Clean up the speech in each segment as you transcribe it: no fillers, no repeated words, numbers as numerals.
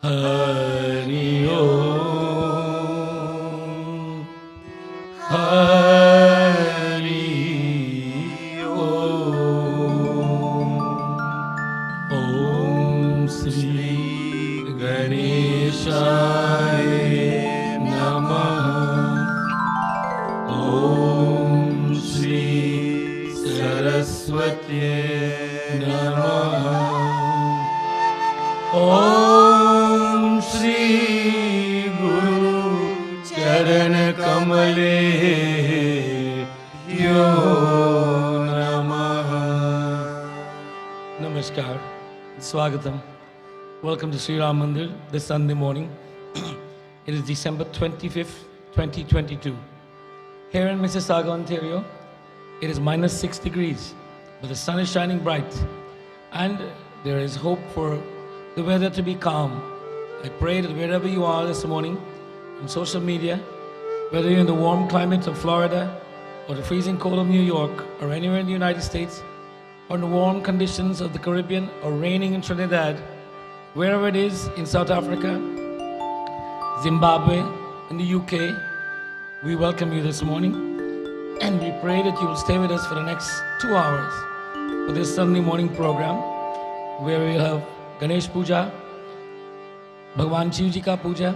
Hari Om, Hari Om. Om Shri Ganeshaya Namah. Om Shri Saraswati Namah. Om Shri Guru Charan Kamale Yo Namah. Namaskar, Swagatam. Welcome to Sri Ram Mandir this Sunday morning. It is December 25th, 2022. Here in Mississauga, Ontario, it is -6 degrees, but the sun is shining bright and there is hope for the weather to be calm. I pray that wherever you are this morning, on social media, whether you're in the warm climate of Florida or the freezing cold of New York or anywhere in the United States or in the warm conditions of the Caribbean or raining in Trinidad, wherever it is in South Africa, Zimbabwe, in the UK, we welcome you this morning and we pray that you will stay with us for the next 2 hours for this Sunday morning program where we have Ganesh Puja, Bhagwan Shiv Ji ka Puja,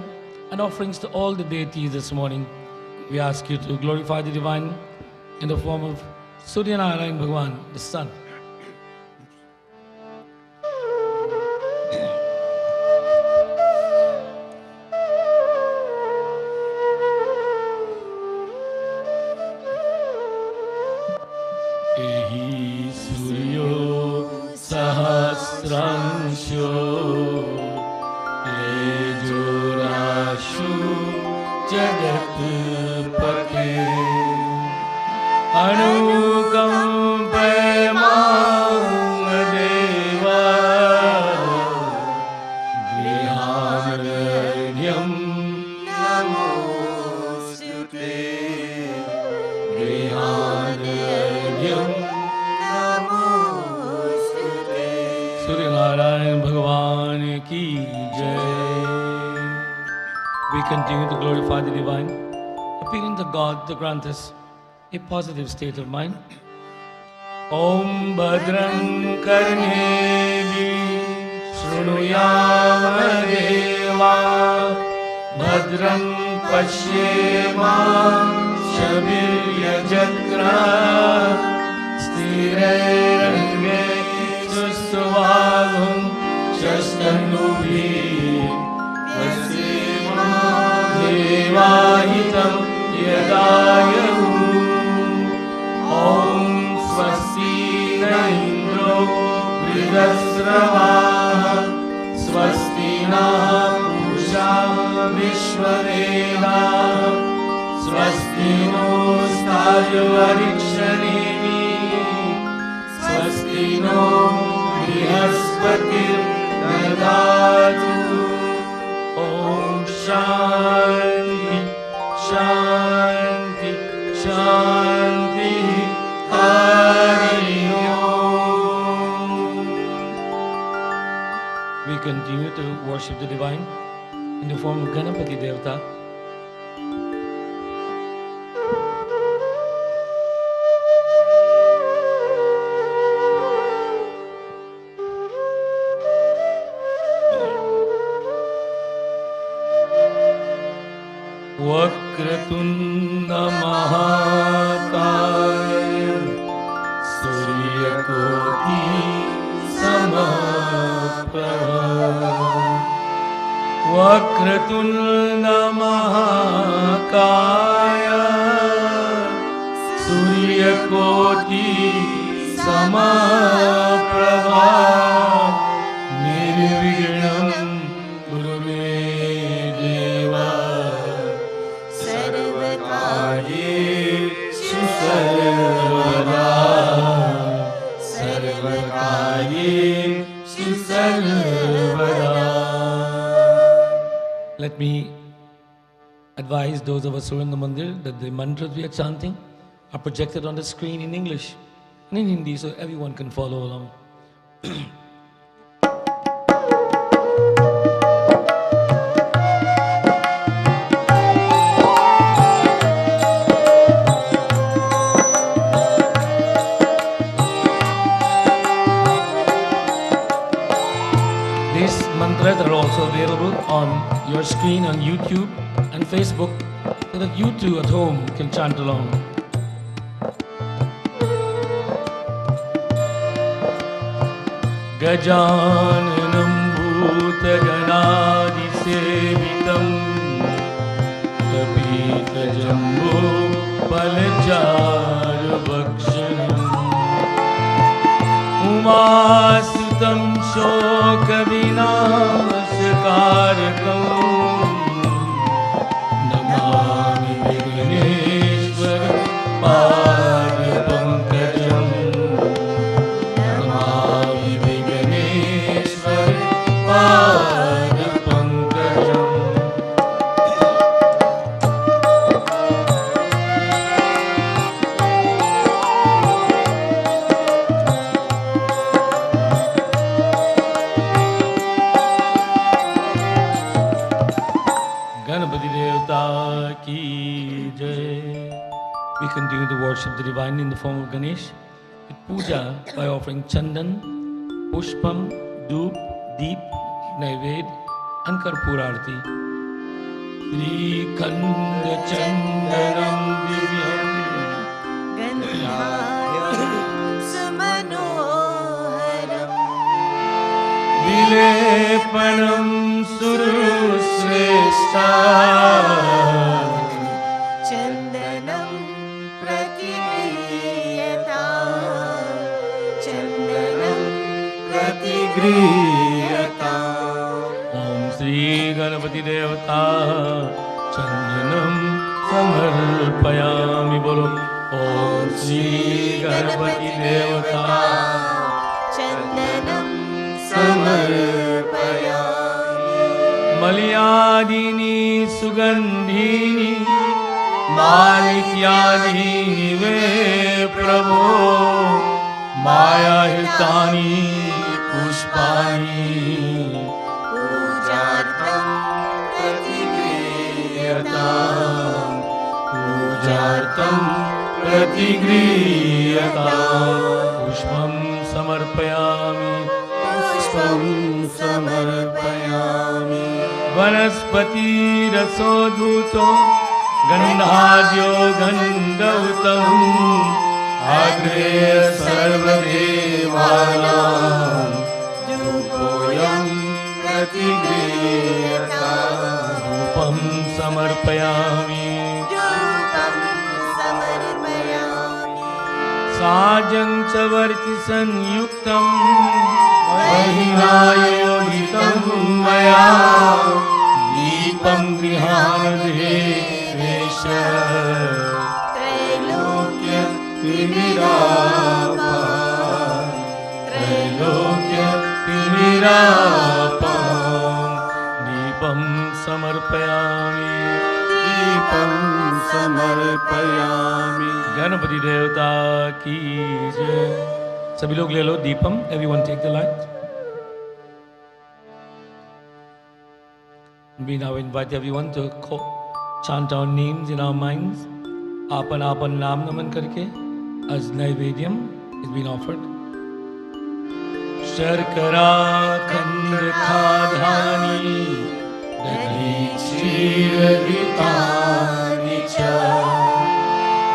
and offerings to all the deities this morning. We ask you to glorify the divine in the form of Surya Narayan Bhagwan, the sun. Ehi Suryo Sahasransho Tejorashu Jagatpate Anukampayamam Deva Grihanaradyam Namostute Grihanaradyam Surya Narayan Bhagwan ki jai. We continue to glorify the divine, appealing to God to grant us a positive state of mind. Om Bhadram Karnevi Shrunuyama Deva Bhadram Pashyema Shavirya Jatra Sthirairange Susuvagam Shastanubhi Vasima Devahitam Yadayahu. Om Swasti na Indro Vridasravaha Swasti na Pusha Vishwadeva Swasti no Stayo Arikshanemi Swasti no Brihaspati Dadatu. Om Shanti Shanti Shanti Hari Om. We continue to worship the divine in the form of Ganapati Devata. Vakratunda Mahakaya Suryakoti Samaprabha. Vakratunda Mahakaya Suryakoti Samaprabha. Nirvignam Kuru me Deva Sarvakaryeshu Sarvada Sarvakaryeshu Sarvada. Let me advise those of us who are in the Mandir that the mantras we are chanting are projected on the screen in English and in Hindi so everyone can follow along. are also available on your screen on YouTube and Facebook so that you too at home can chant along. Gajananam bhutaganaadisevitam kapita-jambho palacharvakshanam Umasutam shokavinashakarakam Namami Vigneshwar Padpankajam Namami Vigneshwar Padpankajam We continue to worship the divine in the form of Ganesh with puja by offering chandan, pushpam, doop, deep, naived and karpurarti. Sri Khanda Chandanam Divyam Gandhayam Sumanoharam Vilepanam Surusreshta Chandanam Pratigriyata Chandanam Pratigriyata Om Sri Ganapati Devata Chandanam Samarpayami Bolo Om Sri Ganapati Devata Chandanam Samarpayami Malyadini Sugandhini Malikyadini Ve Prabho Mayahitani Pushpani Pujartam Pratigriyata Pujartam Pratigriyata Pushpam Samarpayami Pushpam Samarpayami Vanaspati Rasodhuto Gandhadyo Gandhautam Agre Sarvadevanam Dhupoyam Pratigriyata Rupam Samarpayami Dhupam Samarpayami Sajam Chavarti Sanyuktam Mahinayogitam Maya Deepam Grihanade Vesha Trailokya Timirapa Trailokya Timirapa Deepam Samarpayami Deepam Samarpayami Ganpati देवता की जय सभी लोग ले लो Deepam everyone take the light we now invite everyone to chant our names in our minds apan apan naam naman karke as naivedyam is being offered sharkara khand khadhani dahi chiragitani cha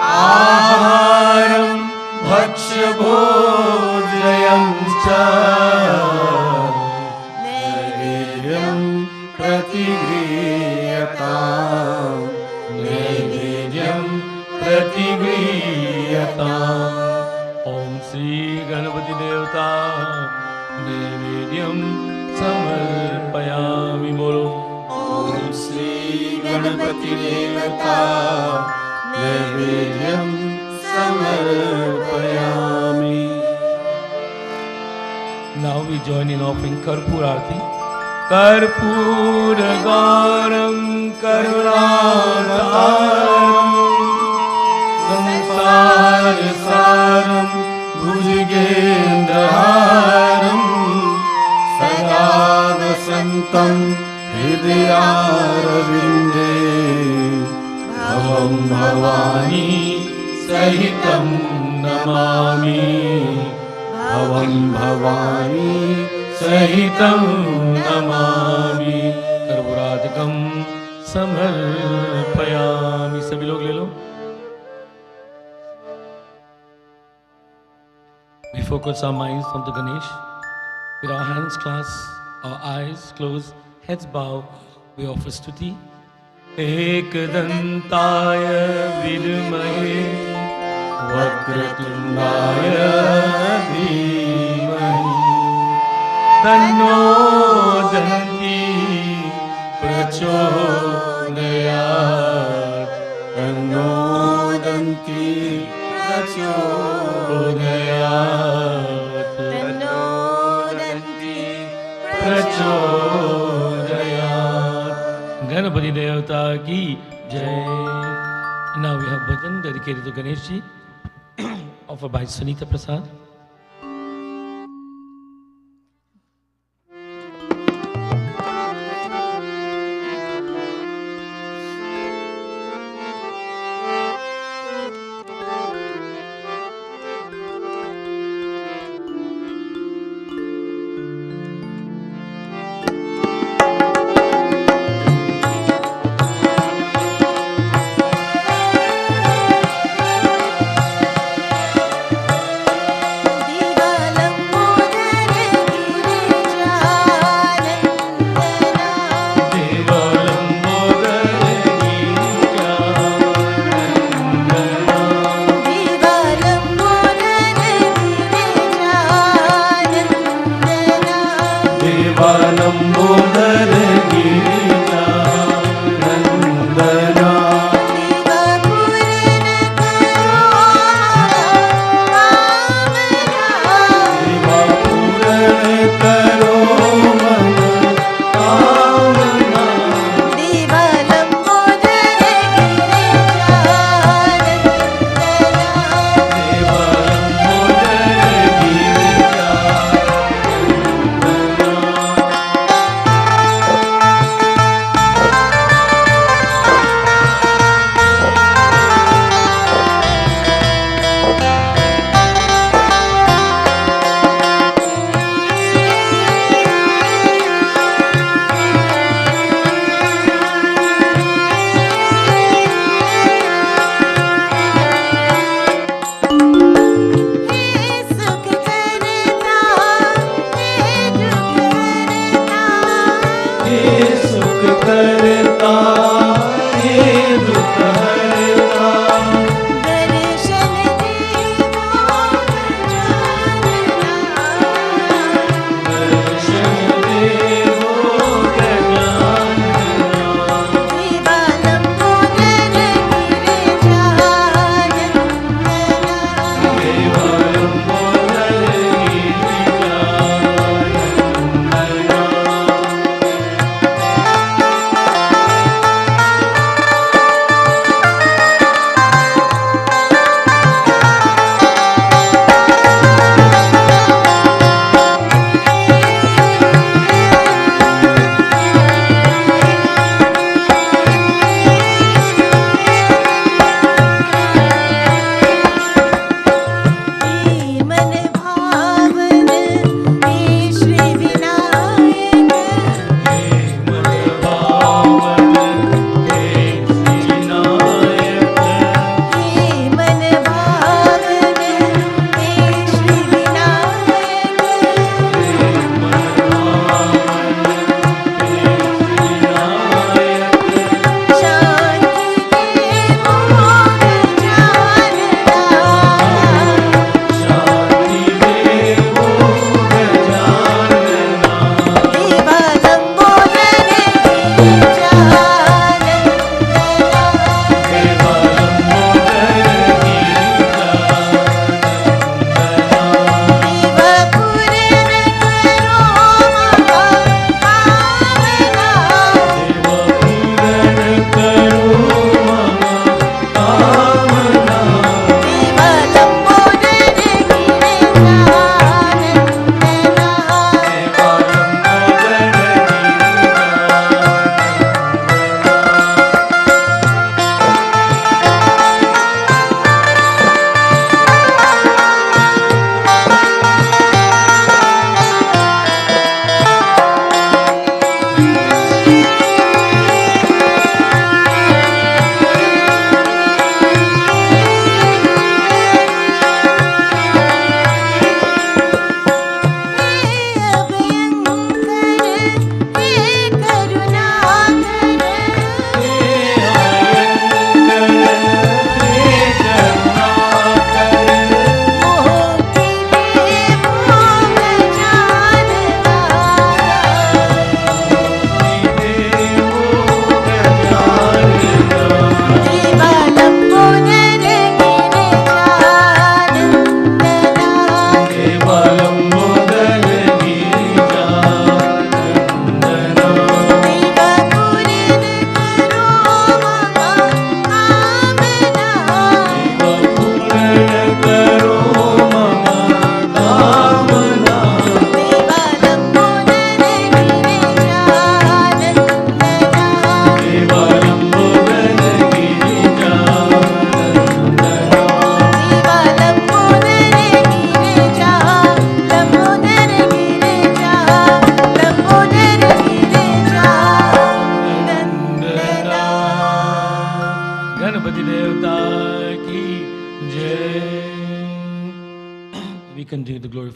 Aharam bhakshabhodayam cha Naivedyam pratigriyatam Naivedyam pratigriyatam Om Sri Ganapati Devata Naivedyam samarpayami bolo Om Sri Ganapati Devata Naivedyam samarpayami. Now we join in offering Karpur Arati. Karpura Garam Karunavataram Samsara Saram Bhujagendraharam Sada Vasantam Hridayaravinде Bhavam Bhavani Sahitam Namami Bhavam Bhavani सहितं नमामि कर्पूरादिकं समर्पयामि। सभी लोग ले लो। We focus our minds on the Ganesh with our hands clasped, our eyes closed, heads bowed. We offer stuti. एकदन्ताय विद्महे वक्रतुण्डाय धीमहि तन्नो दन्ति प्रचोदयात् तन्नो दन्ति प्रचोदयात् तन्नो दन्ति प्रचोदयात्। गणपति देवता की जय। Now we have bhajan dedicated to Ganesh ji, offered by Sunita Prasad.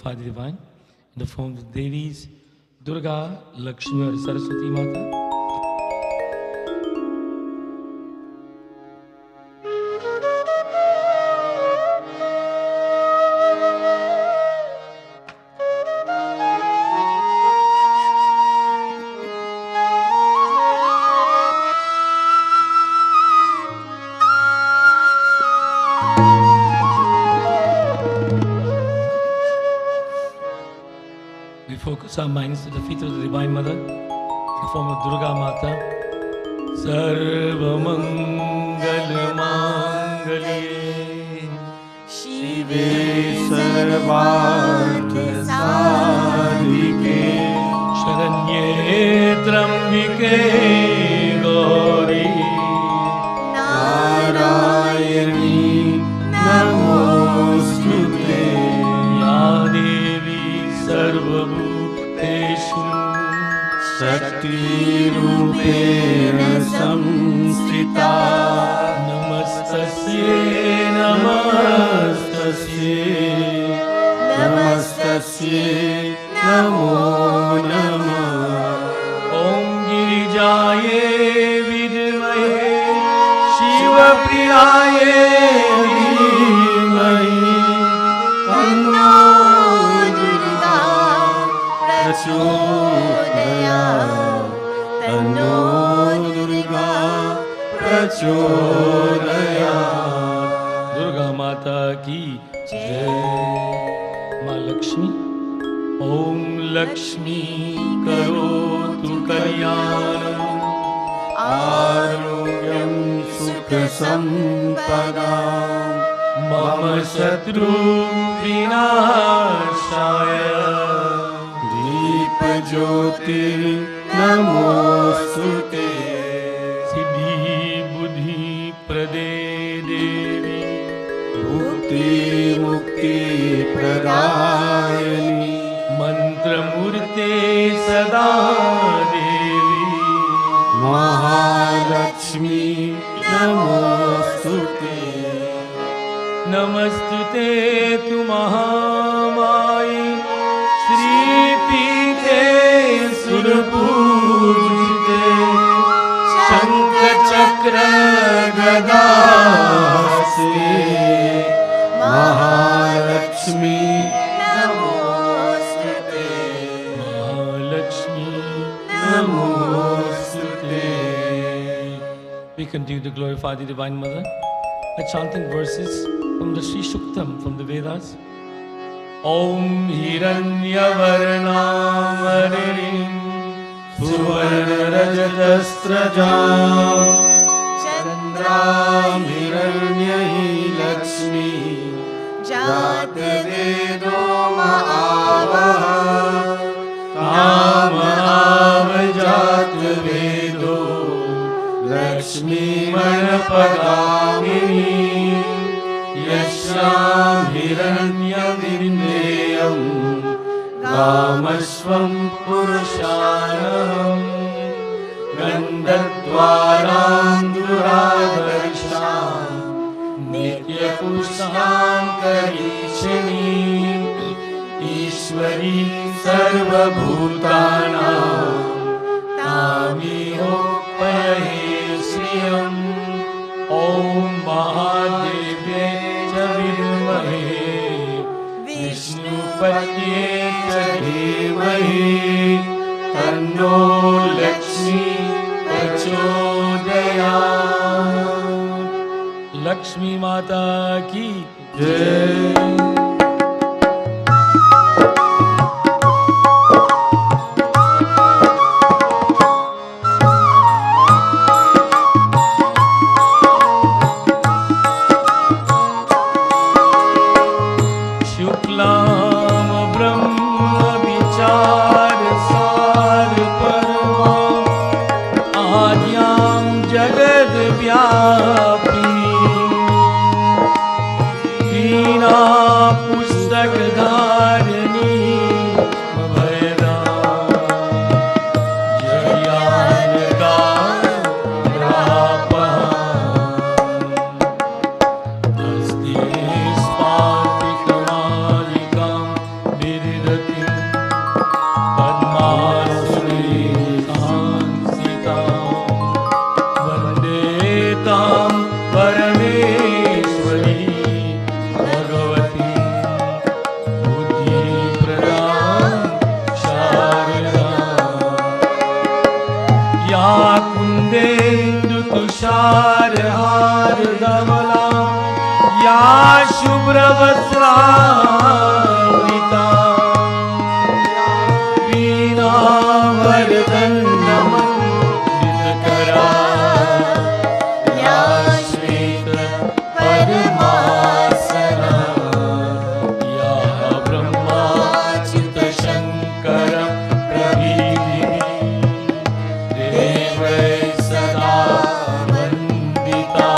glorify the divine in the form of Devis, Durga, Lakshmi or Saraswati Mata. We focus our minds to the feet of the Divine Mother in the form of Durga Mata. Sarva Mangal Mangalye Shive Sarvarth Sadhike Sharanye Trambike Gauri Narayani Namostute Ya Devi Sarvabhuteshu Shakti Rupena Samsthita Namastasye Namastasye Namastasye Namo Namah Om Girijaye Vidmaye Shiva Priyaye Dhimahi Tanno Durga Prachodayat Tanno Durga Prachodayat Durga Mata ki Jai. Ma Lakshmi Om Lakshmi Karotu Kalyanam Arogyam Sukha Sampadam Mama Shatru Vinashaya Deepa Jyoti Namostute Siddhi Buddhi Prade Devi Bhukti Mukti Pradayani Mantra Murte Sada Devi Mahalakshmi Namostute Namastute Tu Mahamai Shri Pite Surpujite Shankha Chakra Gadase Mahalakshmi Namostute Mahalakshmi Namostute. We continue to glorify the Divine Mother by chanting verses from the Sri Shuktam from the Vedas. Om Hiranyavarnam Haririm Suvarna Rajatastrajam Chandram Hiranyahi Lakshmi Jat Vedo Maavaha Tam Avajat Vedo Lakshmi Manapagamini Yashyam Hiranyavindeyam Gamashvam Purushanam Gandhadvaram Duradarshan Nityapusham Karishini Ishwari Sarvabhutanam Tamiho Payahe Sriyam Om Mahadevye Cha Vidmahe Vishnu Patye Cha Dhimahi Tanno Lakshmi Prachodayat. Lakshmi Mata ki Jai. Shuklam Brahma Vichar Sar Parma Adyam Jagad Vyapi Veena या कुन्देन्दु तुषारहार धवला या शुभ्रवस्त्रावृता वीणावरदण्डमण्डितकरा या श्वेत पद्मासना या ब्रह्माच्युतशङ्कर प्रभृतिः देवैः सदा वन्दिता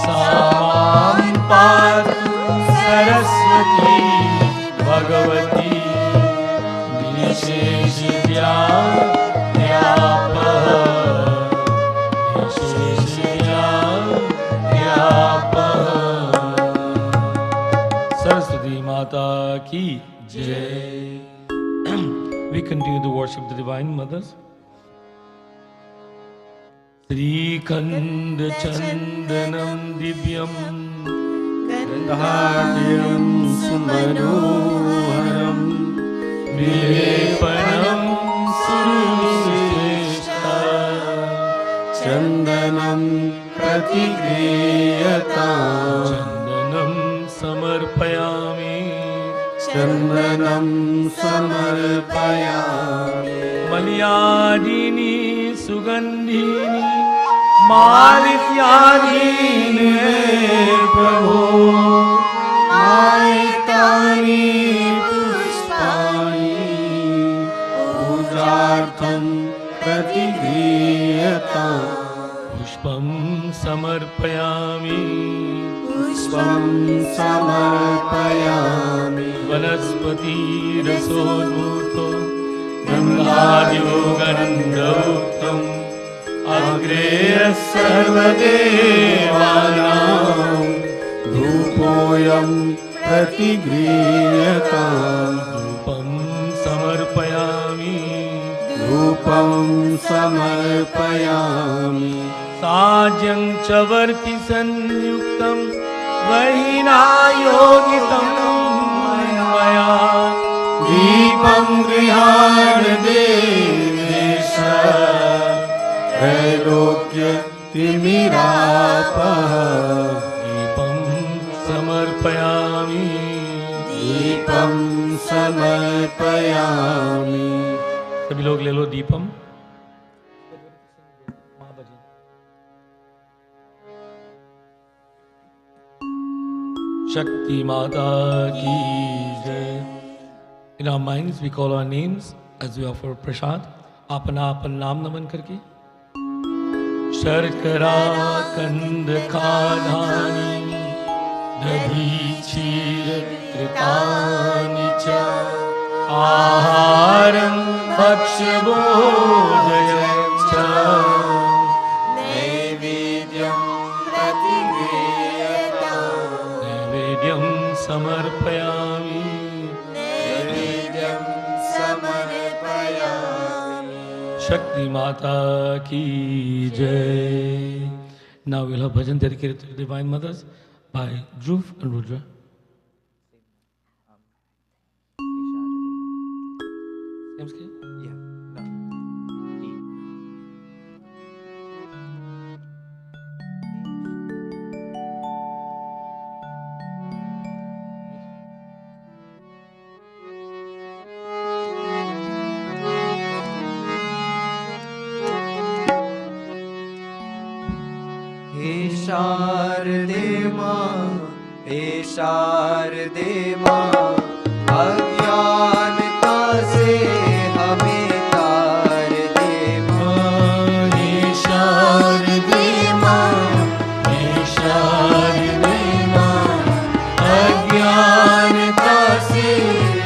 सा मां पातु Saraswati Bhagwati Saraswati Mata ki Jai. We continue to worship the Divine Mothers. Sri Khanda Chandanam Divyam Gandhadyam Sumanoharam Vilepanam Surushreshta Chandanam Pratigriyataam Chandanam Samarpayami Chandanam Samarpayami Malyadini Sugandhini Malityadini Prabhu Maitani Pushpani Pujartham Pratigriyataam Pushpam Samarpayami Pushpam Samarpayami Vanaspati Rasodmuto Gandharyo Gandhavuktam Agreya Sarvadevanam Dhupoyam Pratigriyataam Rupam Samarpayami Rupam Samarpayami Sajyam Chavarti Sanyuktam Vahinayogitam Maya Deepam Grihana Devesha Trailokya Timirapaha Deepam Samarpayami Deepam Samarpayami सभी लोग ले लो Deepam Shakti Mata ki Jai. In our minds we call our names as we offer prasad. अपना अपन नाम नमन करके शर्करा कंद खाधानी दधी क्षीर कृतानि च आहारं भक्ष्यभोजनं च नैवेद्यं समर्पयामि Shakti Mata ki Jai. Now we'll have bhajan dedicated to the Divine Mothers by Dhruv and Rudra. Same scale? Yeah. No. शारदे मां अज्ञानता से हमें तार दे मां शारदे मां अज्ञानता से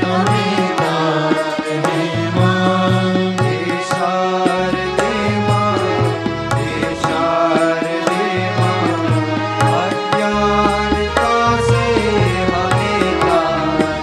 हमें तार दे मां शारदे मां अज्ञानता से हमें तार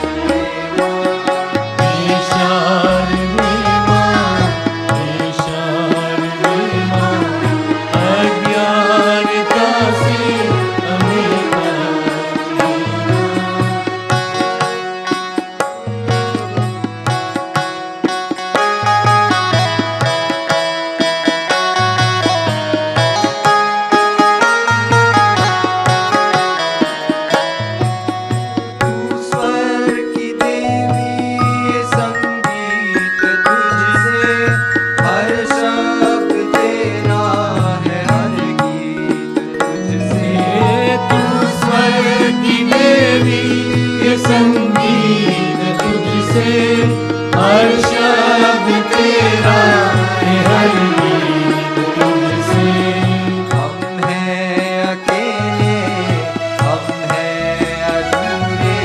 हर शब्द तेरा है, हर गीत तुझसे। हम हैं अकेले, हम हैं अधूरे,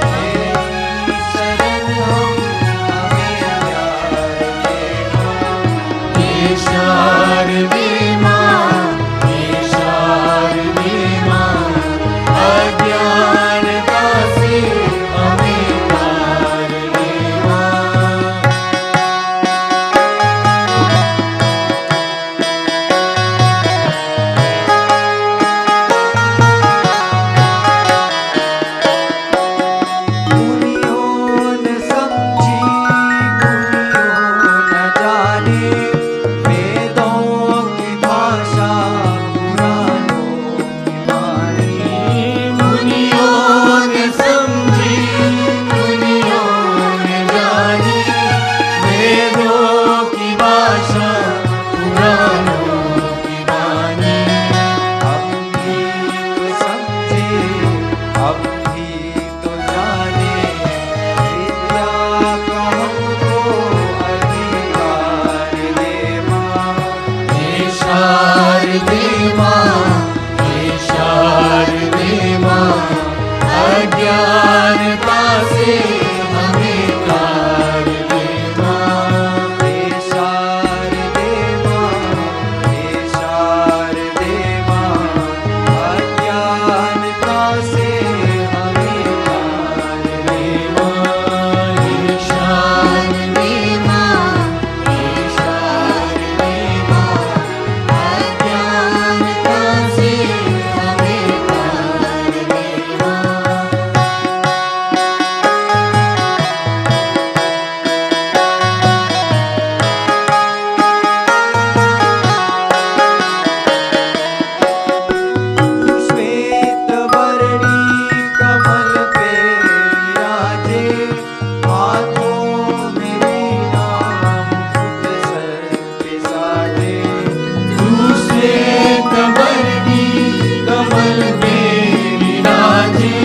तेरी शरण हम, हमें प्यार दे माँ। हे शारदे माँ, हे शारदे माँ, अज्ञानता से हमें तार दे माँ। गुनियों न समझी, गुनियों न जाने, वेदों की भाषा पुराणों की वाणी। मुनियों ने समझी, मुनियों ने जानी, वेदों की भाषा पुराणों की वाणी। हम भी तो समझे, हम भी तो जाने, विद्या का हमको अधिकार दे माँ। हे शारदे माँ, हे शारदे माँ, अज्ञानता से हमें तार दे माँ। हे शारदे माँ, हे शारदे माँ, अज्ञानता से हमें तार दे माँ। हे शारदे माँ, हे शारदे माँ, अज्ञानता से हमें तार दे माँ। श्वेत वर्णी कमल पे विराजे, हाथों में वीणा मुकुट सर पे साजे। तू श्वेत वर्णी कमल पे विराजे,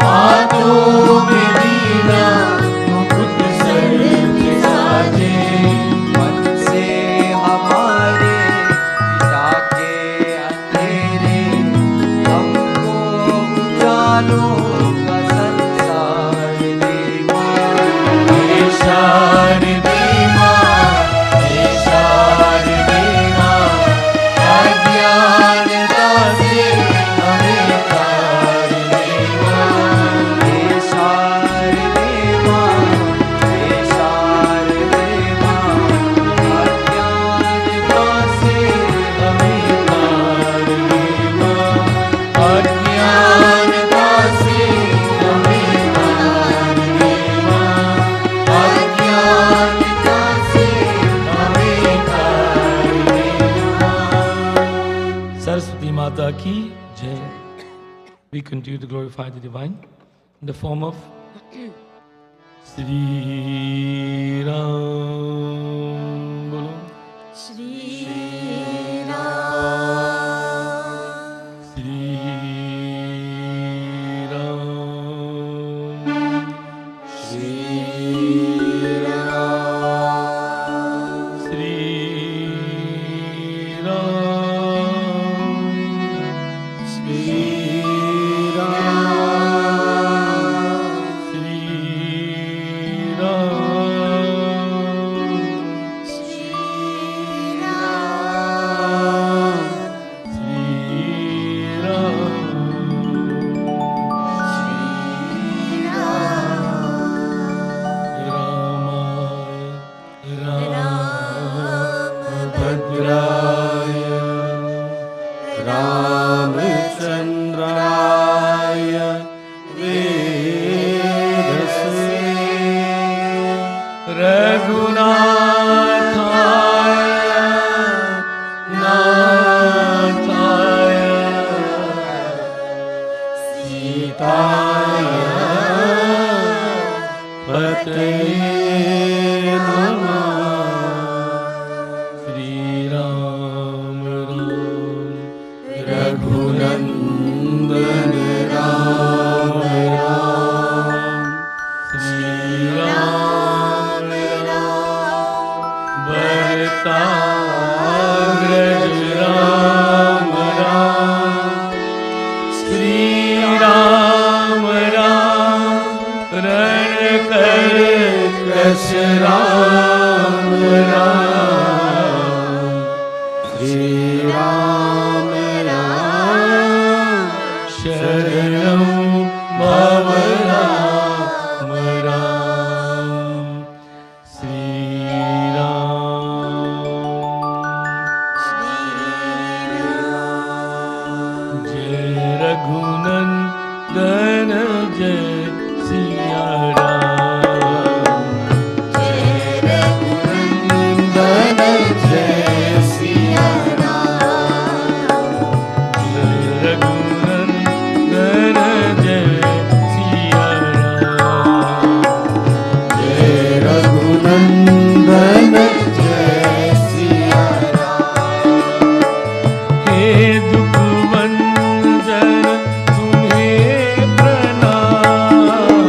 हाथों में वीणा मुकुट सर पे साजे। मन से हमारे पिता के अंधेरे, हमको उजालों का संसार दे माँ। हे शारदे माँ, हे शारदे माँ, अज्ञानता से हमें तार दे माँ। हे शारदे माँ, हे शारदे माँ, अज्ञानता से हमें तार दे माँ। अज्ञानता से हमें तार दे माँ। अज्ञानता से हमें तार दे माँ। Saraswati Mata ki Jai. We continue to glorify the divine in the form of Sri Ram. Bolo. Shri Sri Ram. Shri Sri Ram. Shri Sri Ram. Ram Shri Ram Ram शरणं भव राम राम श्री राम जय रघुनंदन जय सिया राम जय रघुनंदन जय सिया रघुनंदन जय सिया राम जय रघुनंदन जय सिया हे दुख भंजन तुम्हें प्रणाम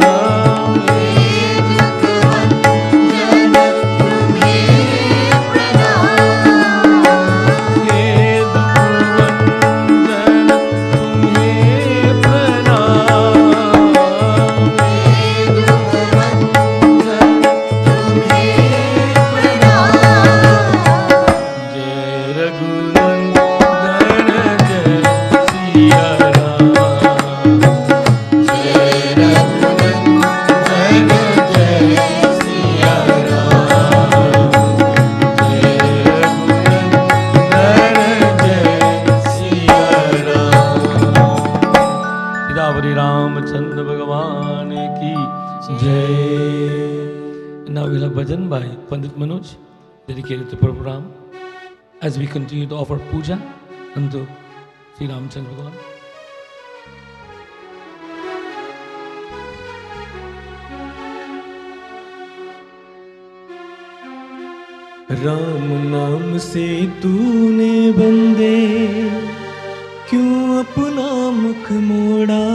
हे दुख भंजन तुम्हें प्रणाम जय रघुनंदन जय सिया राम जय रघुनंदन जय सिया राम जय रघुनंदन जय सिया राम सीतापति रामचंद्र भगवान की जय. Now we'll have bhajan by Pandit Manoj dedicated to Prabhu Ram as we continue to offer puja unto Sri Ramchandra Bhagavan. Ram नाम से तूने बंदे क्यों अपना मुख मोड़ा.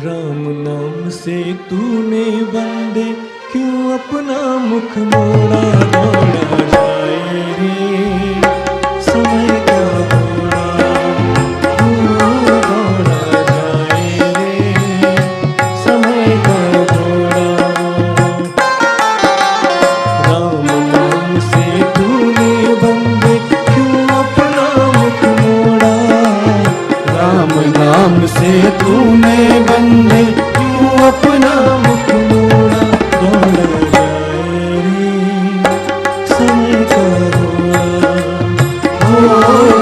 राम नाम से तूने बंदे क्यों अपना मुख मोड़ा. दौड़ा जाए रे समय का घोड़ा. दौड़ा जाए रे समय का घोड़ा. राम नाम से तूने बंदे क्यों अपना मुख मोड़ा. राम नाम से तूने बंदे क्यों अपना मुख मोड़ा. दौड़ा जाए रे समय का घोड़ा.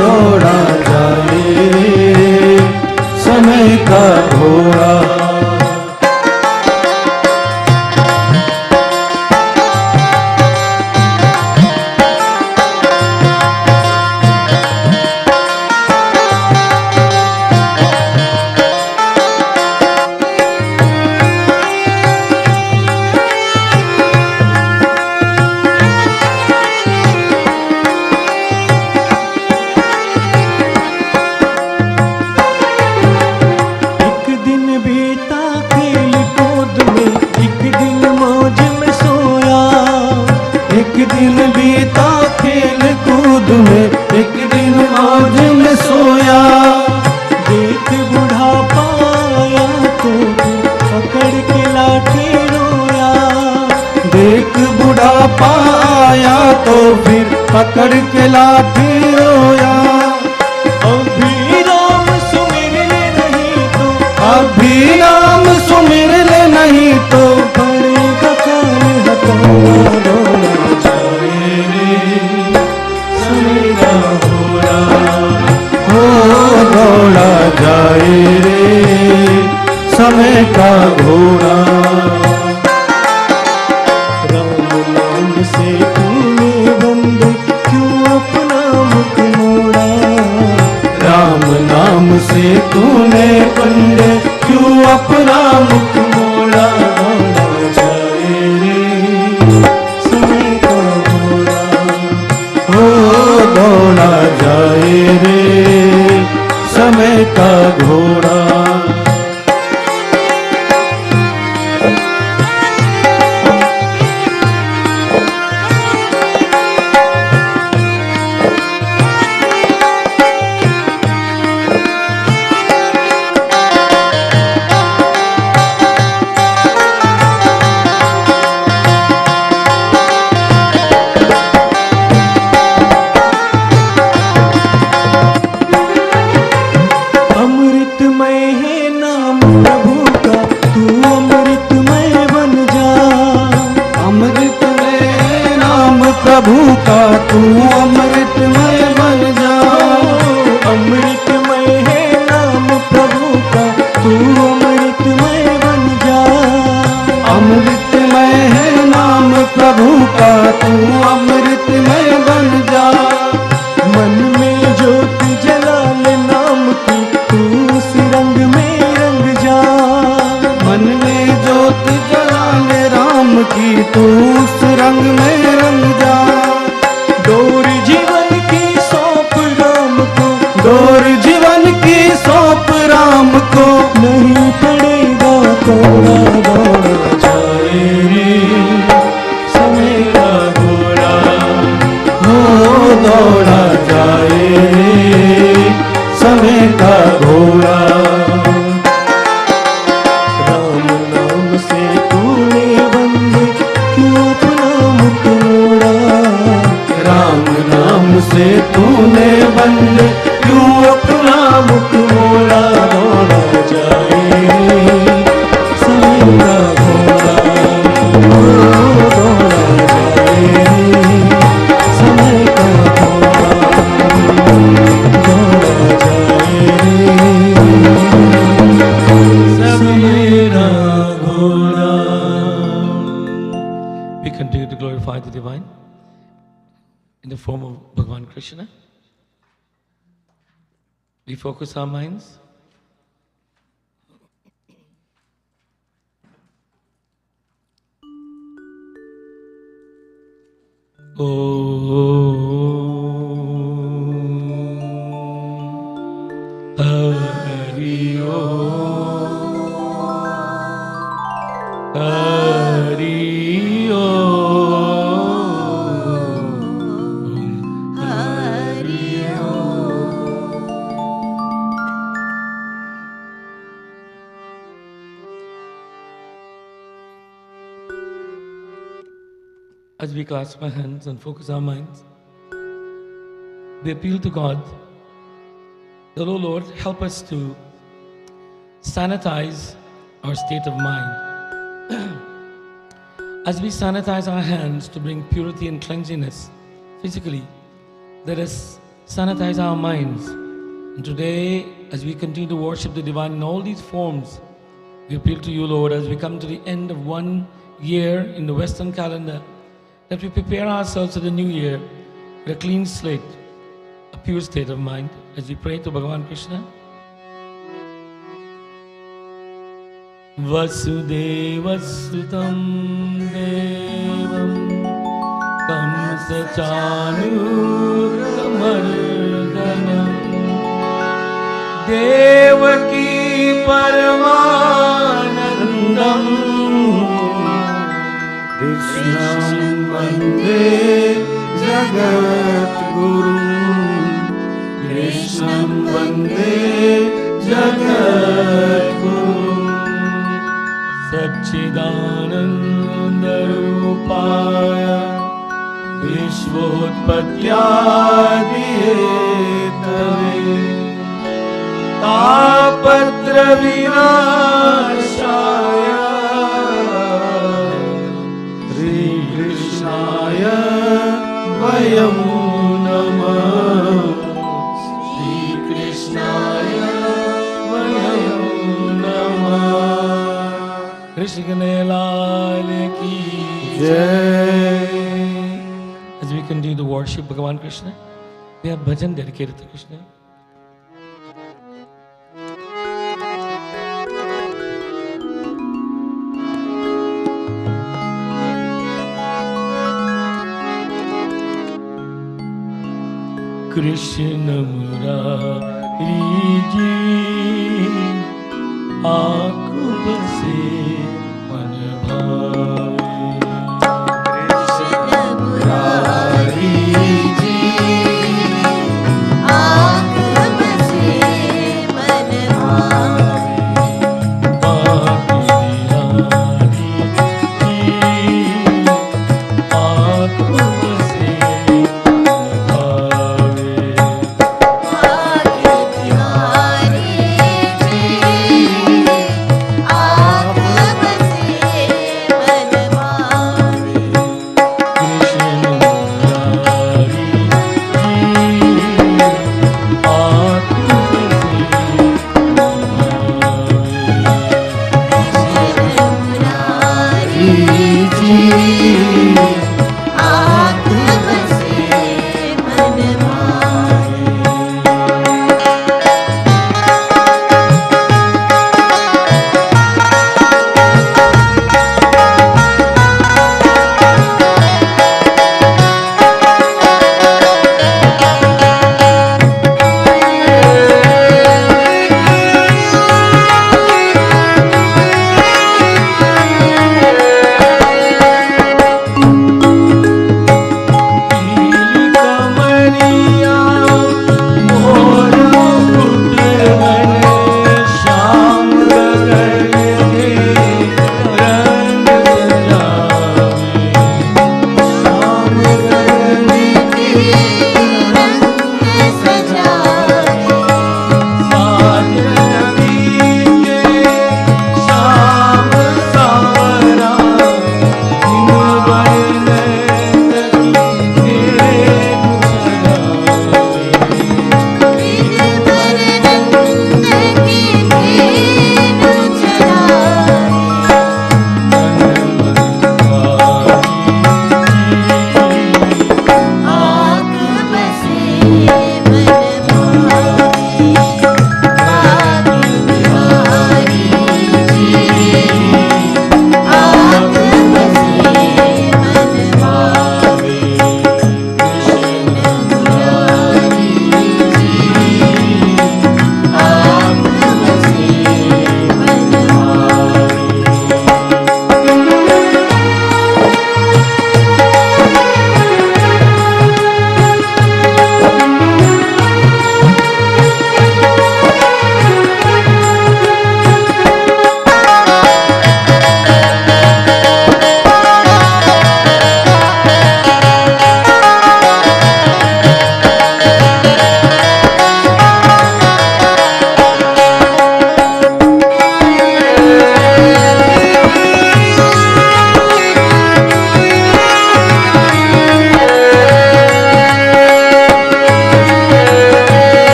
दौड़ा जाए रे समय का घोड़ा. एक दिन बीता खेल कूद में, एक दिन मौज में सोया. एक दिन बीता खेल कूद में, एक दिन मौज में सोया. देख बुढ़ापा आया तो फिर पकड़ के लाठी रोया. देख बुढ़ापा आया तो फिर पकड़ के लाठी रोया. अभी राम सुमिर ले नहीं तो, अभी नाम सुमिर ले नहीं तो पड़ेगा काल हथौड़ा. दौड़ा जाए रे समय का घोड़ा. हो दौड़ा जाए रे समय का घोड़ा. राम नाम से तूने बंदे क्यों अपना मुख मोड़ा. राम नाम से तूने बंदे क्यों अपना मुख मोड़ा. दौड़ा जाए रे तू अमृतमय बन जा। अमृतमय है नाम प्रभु का, तू अमृतमय बन जा। अमृतमय है नाम प्रभु का, तू अमृतमय बन जा। मन में ज्योत जला ले नाम की, तू उस रंग में रंग जा। मन में ज्योत जला ले राम की, तू उस रंग में रंग जा। डोर जीवन की सौंप राम को, डोर जीवन की सौंप राम को, नहीं पड़ेगा कोड़ा दौड़ जाए रे समय का घोड़ा। हो दौड़ा जाए समय का घोड़ा। राम नाम से तूने बंदे क्यों अपना मुख मोड़ा। राम नाम से तूने बंद क्यों अपना मुख मोड़ा। दौड़ा जाए समय का घोड़ा, दौड़ा जाए समय का घोड़ा, दौड़ा जाए सवेरा घोड़ा। We continue to glorify the divine in the form of Bhagavan Krishna. We focus our minds. Hari Om, Hari Om, Hari Om. As we clasp our hands and focus our minds, we appeal to God that, oh Lord, help us to sanitize our state of mind. As we sanitize our hands to bring purity and cleanliness physically, let us sanitize our minds. And today, as we continue to worship the divine in all these forms, we appeal to you, Lord, as we come to the end of 1 year in the Western calendar, that we prepare ourselves for the new year with a clean slate, a pure state of mind, as we pray to Bhagavan Krishna. Vasudevasutam devam kamsachanuramardanam devaki paramanandam कृष्णं वन्दे जगद्गुरुं। कृष्णं वन्दे जगद्गुरुं। सच्चिदानन्दरूपाय विश्वोत्पत्त्यादिहेतवे तापत्रविनाशाय श्रीकृष्णाय वयं नमः। श्रीकृष्णाय वयं नमः। कृष्ण कन्हैयालाल की जय। As we continue to worship Bhagavan Krishna, we have bhajan dedicated to Krishna. Krishna Murari ji, aankh base man bhave. Krishna Murari जी, आँख बसे मन भावे। Banke Bihari ji, aankh base man bhave. आँख बिहारी जी, आँख बसे मन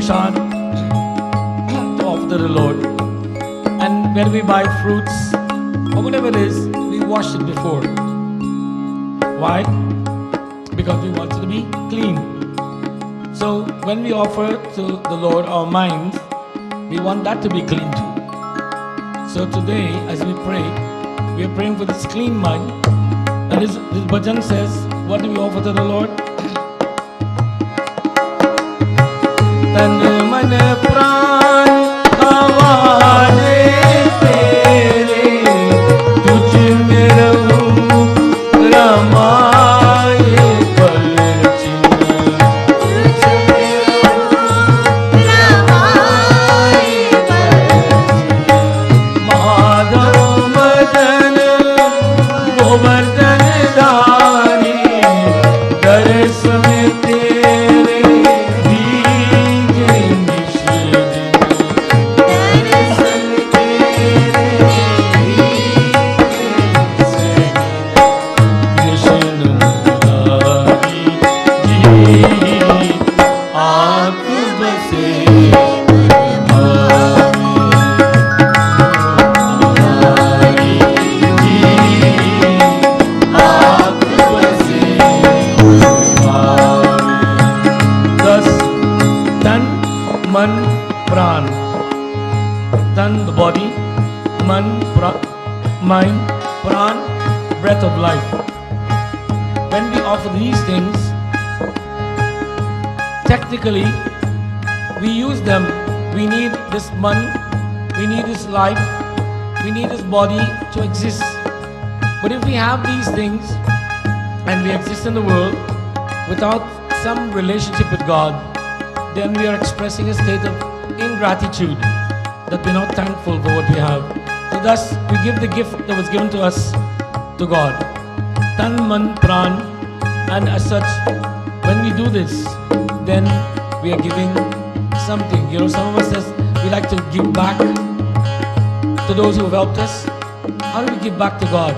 prasad to offer to the Lord. And when we buy fruits or whatever it is, we wash it before. Why? Because we want it to be clean. So when we offer to the Lord our minds, we want that to be clean too. So today, as we pray, we are praying for this clean mind. And this bhajan says, what do we offer to the Lord? Tan man pran awaze tere, तुझ में रहूं रमाए पल चिन्ह, तुझ में रहूं रमाए पल चिन्ह। माधव मदन गोवर्धन धारी, दर्श में तेरे भीगे निश दिन, दर्श में तेरे कृष्ण मुरारी जी आँख बसे मुरारी जी आँख बसे दस तन मन प्राण. Tan, the body, man, mind, pran, breath of life. When we offer these things, technically we use them. We need this man we need his life, we need his body to exist. But if we have these things and we exist in the world without some relationship with God, then we are expressing a state of ingratitude, that we're not thankful for what we have. So thus, we give the gift that was given to us to God. Tan, man, pran, and as such, when we do this, then we are giving something. You know, some of us says we like to give back to those who have helped us. How do we give back to God?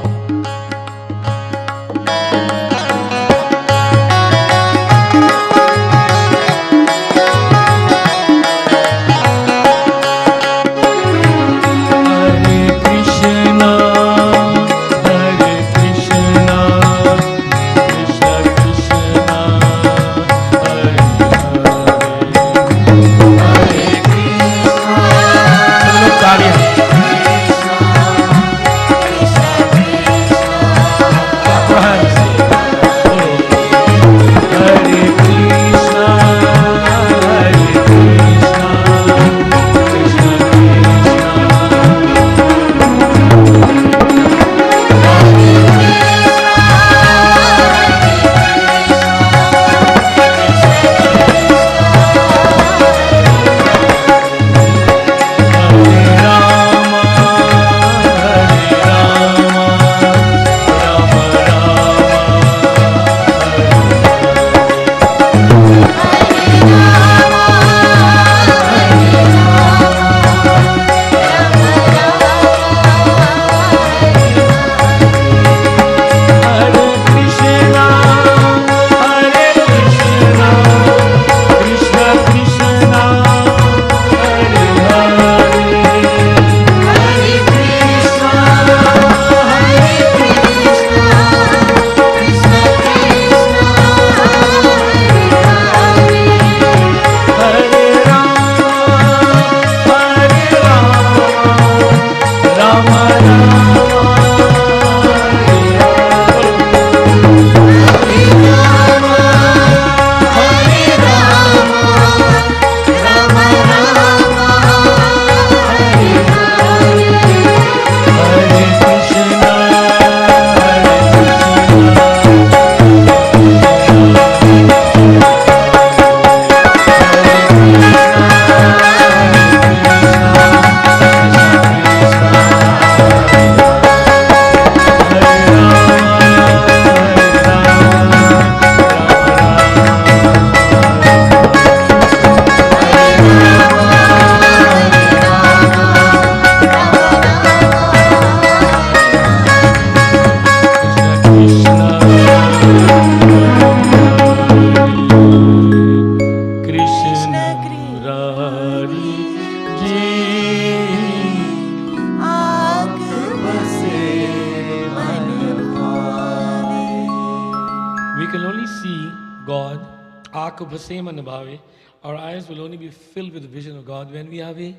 Our eyes will only be filled with the vision of God when we have a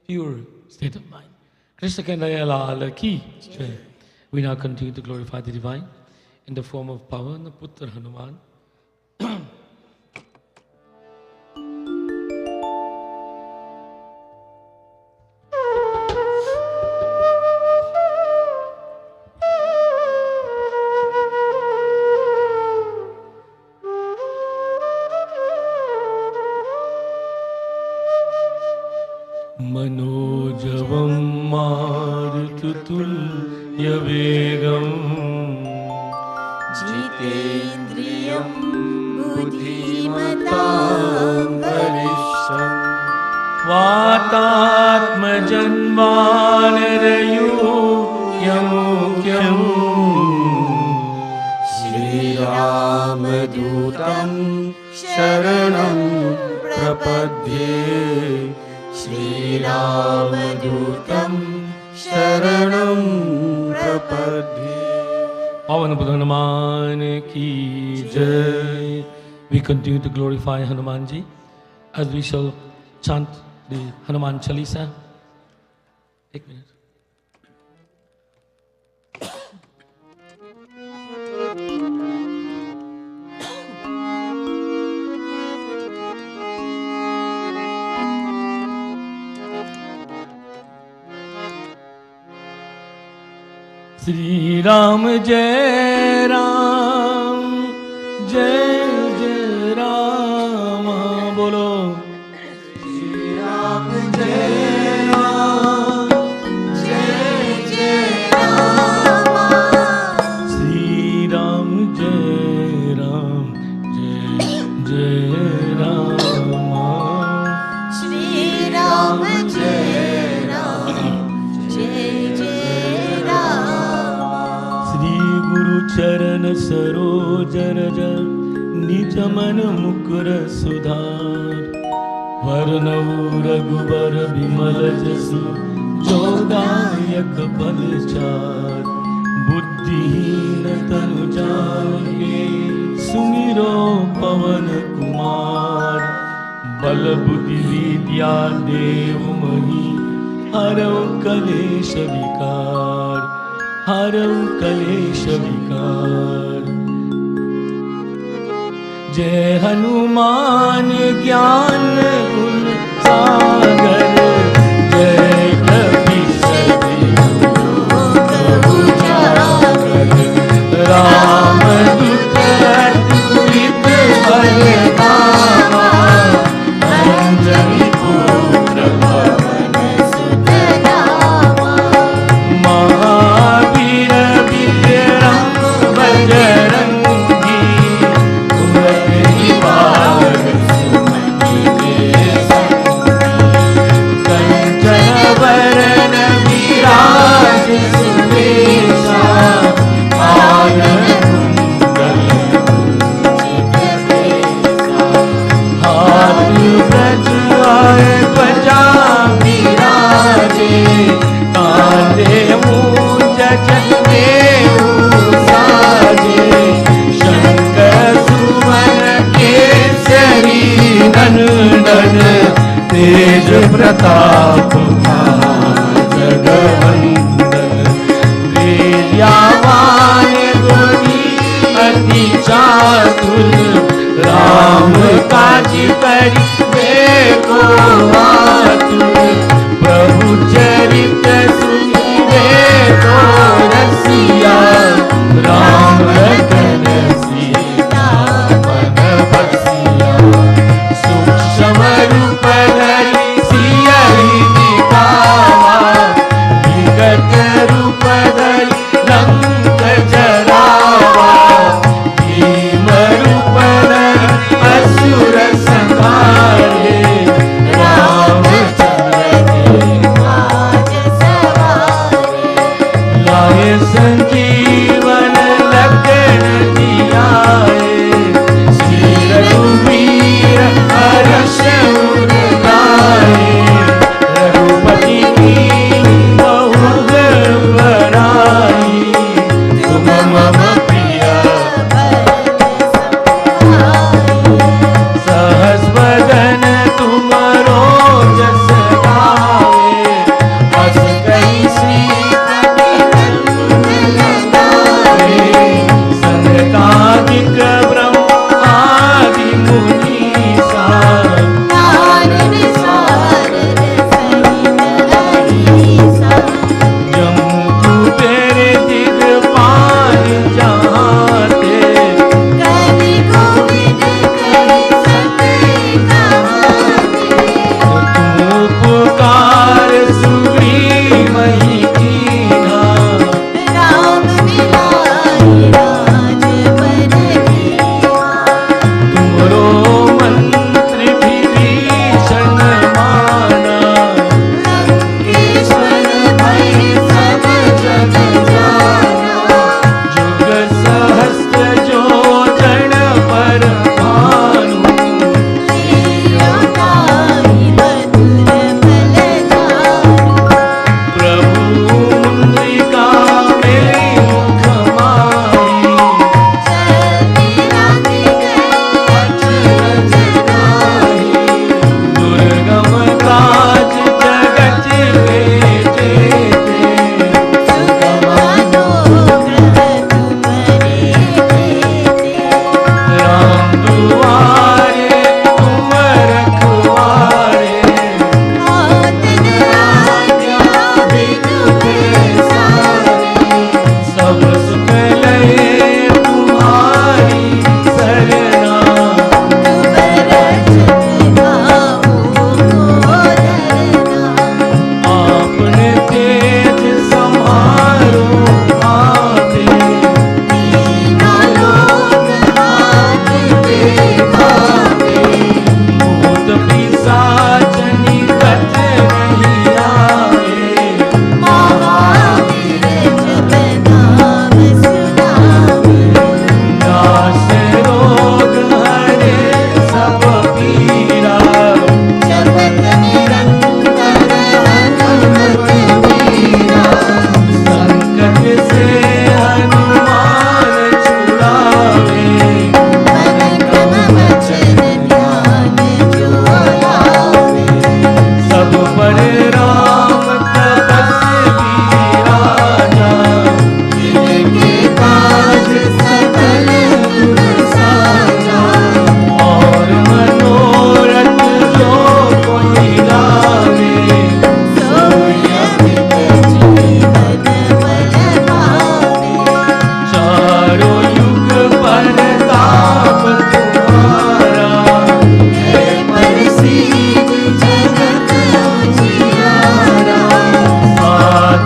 pure state of mind. Krishna Kanhaiya Lal ki jai. We now continue to glorify the divine in the form of Pavan Putra Hanuman. मनोजवं मारुततुल्यवेगं जितेन्द्रियं बुद्धिमतां वरिष्ठं वातात्मजन्मानरयूयमुख्यं श्रीरामदूतं शरणं प्रपद्ये श्रीरामदूतं शरणं प्रपद्ये. Pavan Putra Hanuman ki jai. We continue to glorify Hanumanji as we shall chant the Hanuman Chalisa. Take a minute. Shri Ram जय राम, जय जय राम। बोलो श्री राम जय राम, जय जय राम। श्री राम जय राम, जय जय राम। श्री राम जय राम, जय जय राम। श्री गुरु चरण सरोज रज निज मन मुकुर सुधार। वरनऊ रघुबर विमल जसु जो दायक फल चार। बुद्धिहीन तनु जाके सुमिरो पवन कुमार। बल बुद्धि विद्या देव मही हरऊ कलेश विकार, हरऊ कलेश विकार। जय हनुमान ज्ञान गुण सागर। जय कपीसति लोक उजागर। राम दूत अतुलित बल धामा। अंजनी पुत्र पवन सुत नामा। महावीर विक्रम बजरंगी। कुमति निवार सुमति के संगी। कंचन वरण विराज सुवेशा। कानन कुंडल कुंचित केसा। हाथ ब्रज ध्वजा विराजे। कांधे मूंज जनेऊ साजे। शंकर सुवन केसरी नंदन। तेज प्रताप जगवंदन। विद्यावान गुणी अति चातुर। राम काज करिबे को आतुर। प्रभु चरित सुनिबे को रसिया। राम लखन सीता मन बसिया। सूक्ष्म रूप धरि सियहि दिखावा। विकट रूप धरि लंक जरावा। भीम रूप धरि असुर संहारे। राम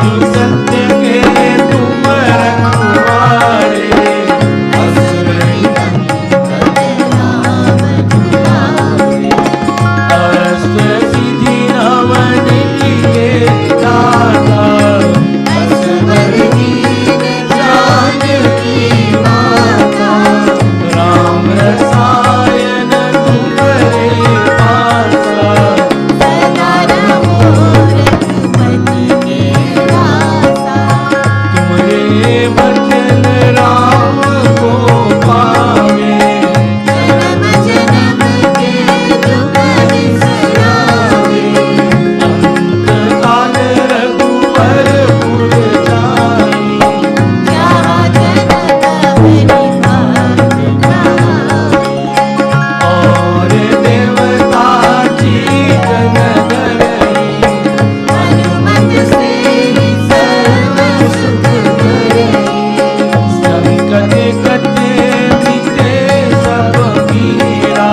जो सत्य के तुम रखवारे, असुर निकंदन नाम तुम्हारे। अष्ट सिद्धि नवन के दाता, असवर दीन जानकी माता। राम रसायन तुम्हारे पासा, सदा रहो रघुपति के दासा। तुम्हारे भजन राम को पावे, जन्म जन्म के दुख बिसरावे। अंत काल रघुवर पुर जाई। जहाँ जन्म हरि भक्त कहावे। और देवता चीतन धरई, हनुमत से सर्व सुख करे। संकट कटे बीते सब पीरा,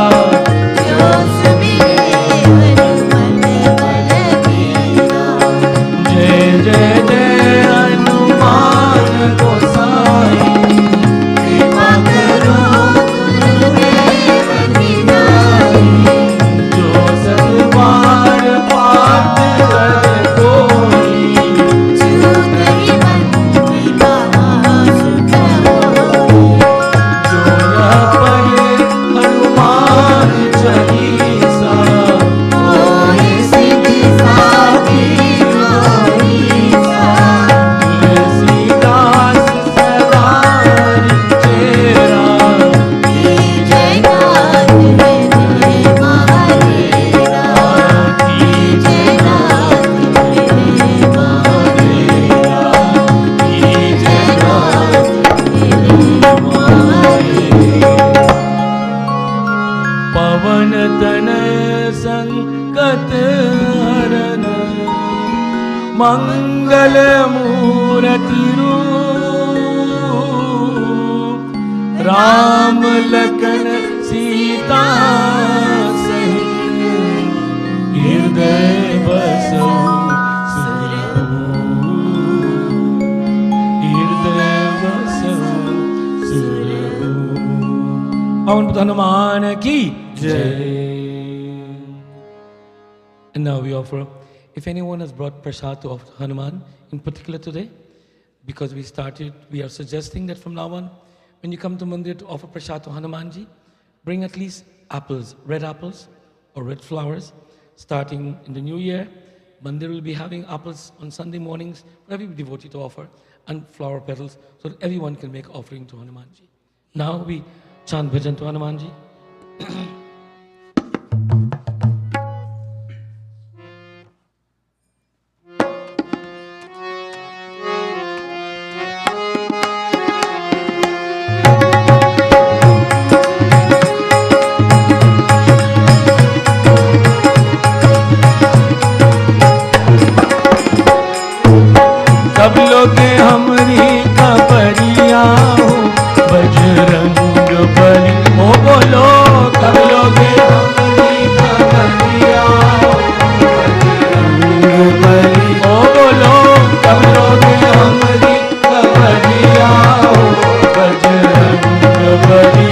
जो सुमिरे हनुमत बलबीरा। जय जय जय हनुमान गोसाई। कृपा करो गुरुदेव की नाई। जो सतबार पाठ कर कोई, छूत ही बंदी कहा सुख होई। जो न पढ़े हनुमान चालीसा, होई सिद्धि साखी गौरीसा। तुलसीदास सदा चेरा। की जयनाथ मेरे महावीरा। की जयनाथ मेरे महावीरा। की जयनाथ मेरे महावीरा। पवन तनय संकट हरन, मंगल मूर्ति रूप। राम लखन सीता सहित, हृदय बसो सुरभूप। हृदय बसो सुरभूप। पवन पुत्र हनुमान की जय। And now we offer, if anyone has brought prasad to offer Hanuman, in particular today, because we are suggesting that from now on, when you come to Mandir to offer prasad to Hanumanji, bring at least apples, red apples or red flowers. Starting in the new year, Mandir will be having apples on Sunday mornings for every devotee to offer, and flower petals so that everyone can make offering to Hanumanji. Now we chant bhajan to Hanumanji. सब लोग हमरी खबरिया हो, बजरंग बली ओ बोलो। सब लोग हमरी खबरिया हो, बजरंग बली ओ बोलो। सब लोग हमरी खबरिया हो, बजरंग बली।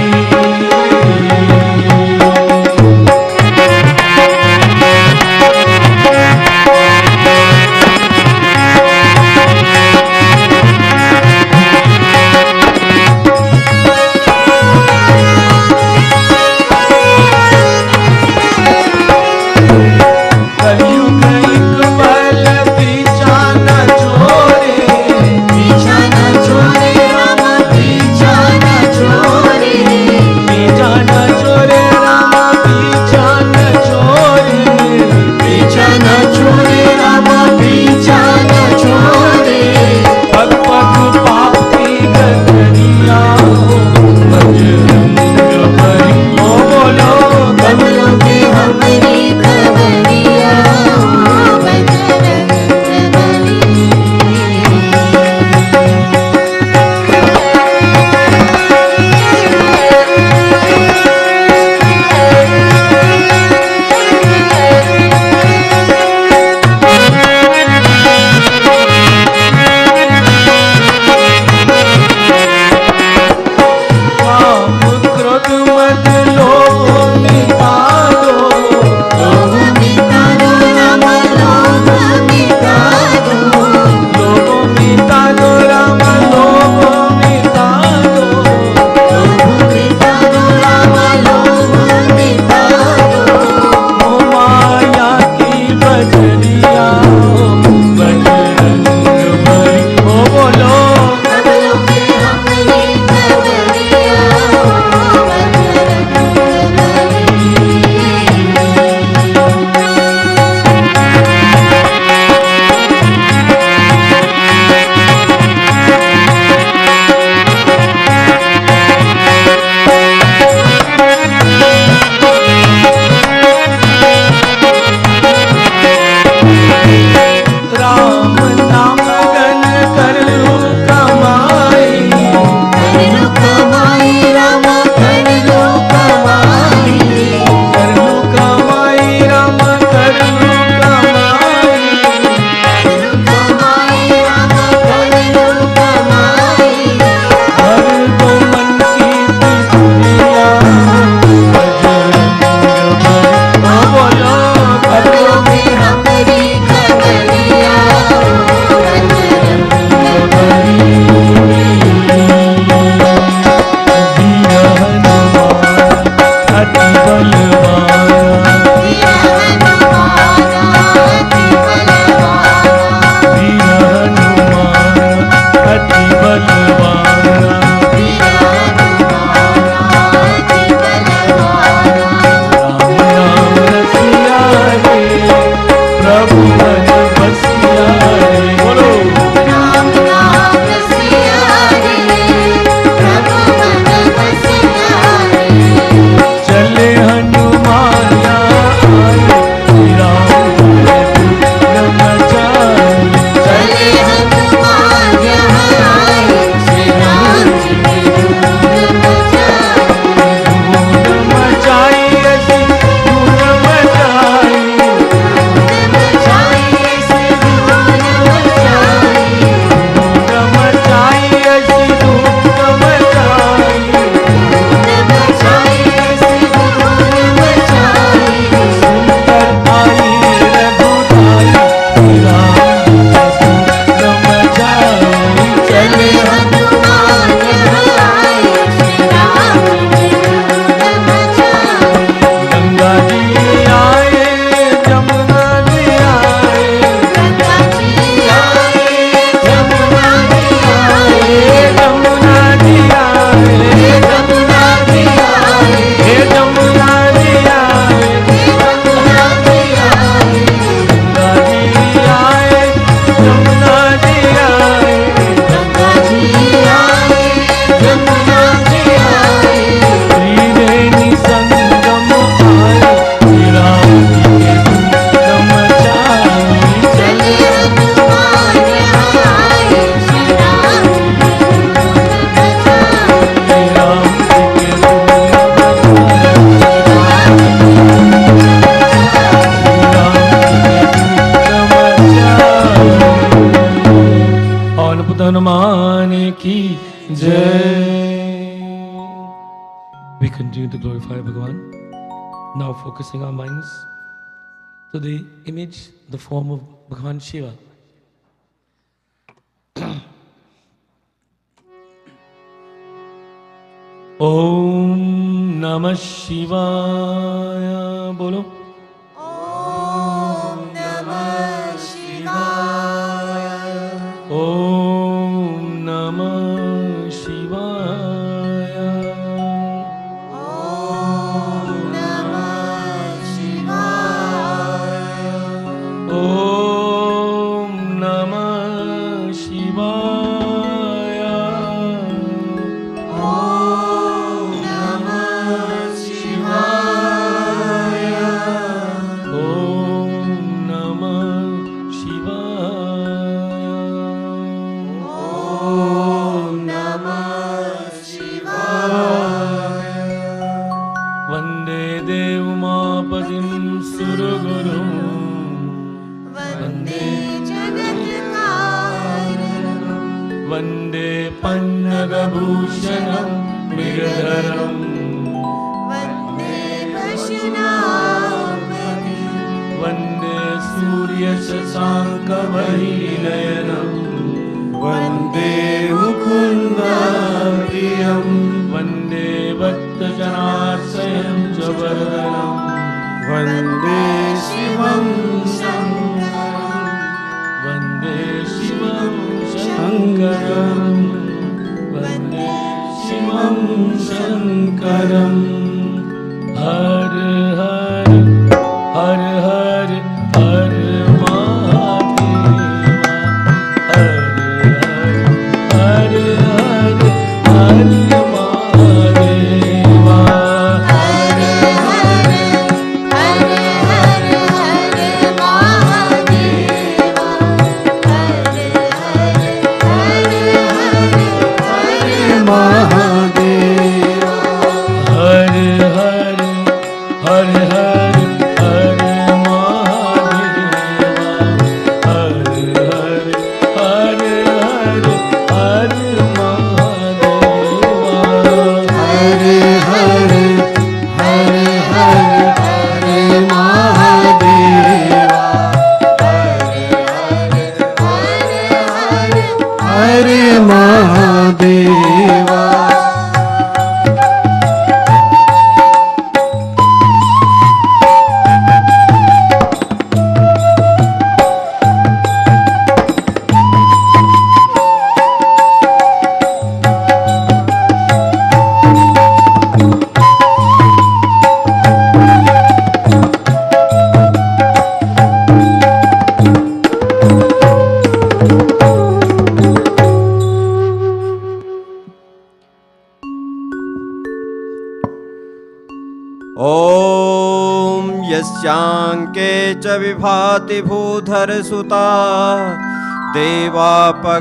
भूत हनुमान की जय. We continue to glorify Bhagavan, now focusing our minds to the image, the form of Bhagavan Shiva. Om Namah Shivaya. Bolo. Om Namah Shivaya. Om Namah Shivaya. Om Namah Shivaya. Om Namah Shivaya. Om Namah Shivaya. Om Namah Shivaya. Om Namah Shivaya. Vande Devamapadim Surugurum. Vande Jagatkaranam. Vande Pannagabhushanam Mridharam. Vande Pashunapatim. Vande Surya Sasanka Varinayanam. वन्दे मुकुन्दप्रियं Vande Bhaktjanarshayam Jabardhanam. वन्दे शिवं Shankaram. Vande Shivam शङ्करं Vande शिवं शङ्करं Har Har Har Har Har Mahadeva. Har Har Har Har Har Mahadeva. Har Har Har Har Har Mahadeva. Har Har Har Har Mahadeva Har Har Har Har Har Mahadeva. Har Har Har Har Har Mahadeva. Hare Hare Hare Hare Hare Mahadeva हरे महादेवा ॐ यस्यांके च विभाति भूधरसुता देवापगामस्तके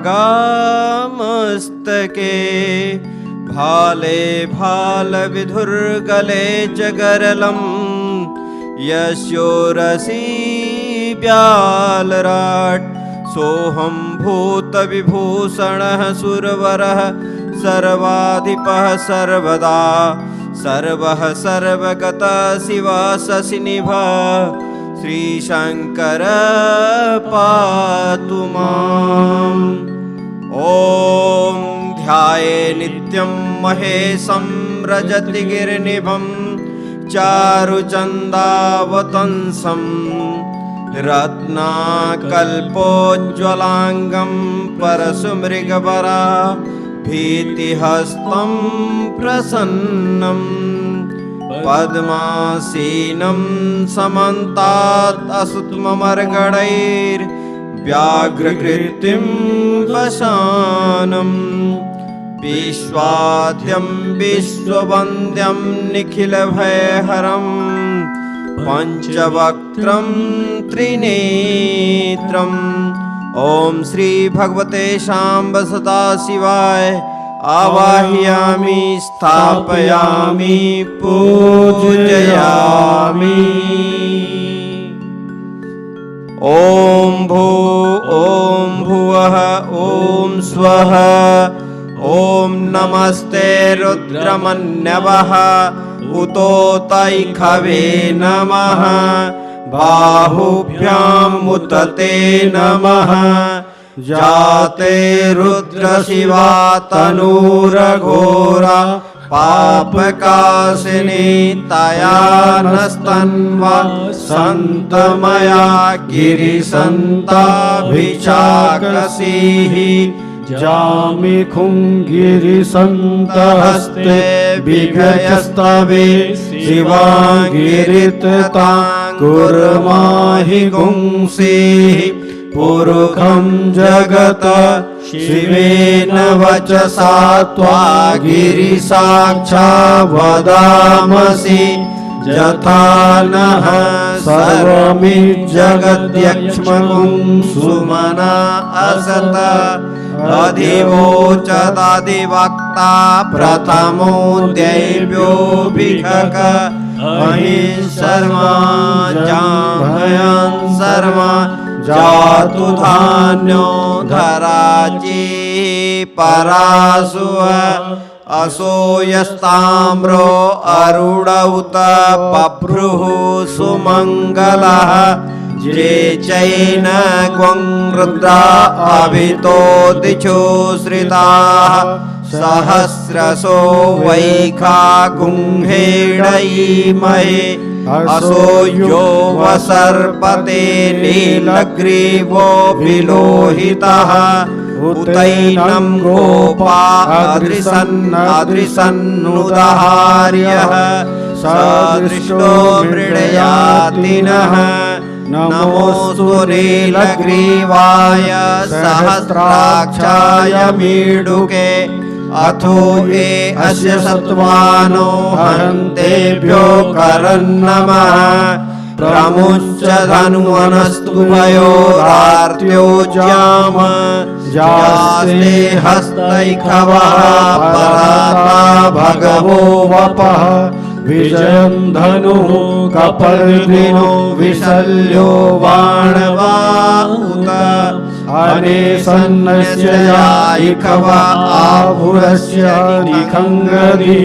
भाले भालविधुर्गले च गरलं यस्योरसि व्यालराट् सोऽहं भूतविभूषणः सुरवरः सर्वाधिपः सर्वदा सर्वः सर्वगतः शिवः शशिनिभः श्रीशङ्कर पातु माम् ॐ ध्याये नित्यं महेशं रजतिगिरिनिभं चारुचन्दावतंसं रत्नाकल्पोज्ज्वलाङ्गं परशुमृगवरा भीतिहस्तं प्रसन्नं पद्मासीनं समन्तात् असुत्ममर्गणैर्व्याघ्रकृतिं वशानं विश्वाद्यं विश्ववन्द्यं निखिलभयहरं पञ्चवक्त्रं त्रिनेत्रम् ॐ श्री भगवते शाम्ब सदाशिवाय आवाहयामि स्थापयामि पूजयामि ॐ भू ॐ भुवः ॐ स्वः ॐ नमस्ते रुद्रमन्यवः उतोतैखवे नमः बाहुभ्यामुत ते नमः जाते रुद्रशिवा तनूरघोरा पापकाशिनी तया नस्तन्वा सन्तमया गिरिसन्ताभिचाकसीः जामिखुङ्गिरिसन्तहस्ते विघयस्तवे शिवाङ्गिरिताङ्कुर्माहि गुंसीः पुरुखं जगत शिवेन वचसा त्वा गिरिसाक्षा वदामसि यथा नः सर्वमिज्जगद्यक्ष्मगुं सुमना असत अधिवोचदधिवक्ता प्रथमो दैव्योऽभिषक महिं शर्मा जाम्भयं शर्मा जातु धान्यो धराची परासुव असोयस्ताम्रो अरुणौत बभ्रुः सुमङ्गलः जे चैन ग्वं रुद्रा अभितो दिशो श्रिताः सहस्रसो वैखा गुंहेडयीमहे असो यो वसर्पते नीलग्रीवो विलोहितः उतैनं गोपा अदृशन्नुदहार्यः सदृष्टो मृडयातिनः नमोऽस्तु नीलग्रीवाय सहस्राक्षाय मीडुके अथो ये अस्य सत्त्वानो हन्तेभ्यो करन्नमः प्रमुच्च धन्वनस्तु भयोरार्त्यो जाम जास्ते हस्तैखवः पराता भगवो वपः विजयं धनुः कपर्दिनो विशल्यो बाणवा उत अनेसन्नस्य यायिखवा आभुरस्य निखङ्गदी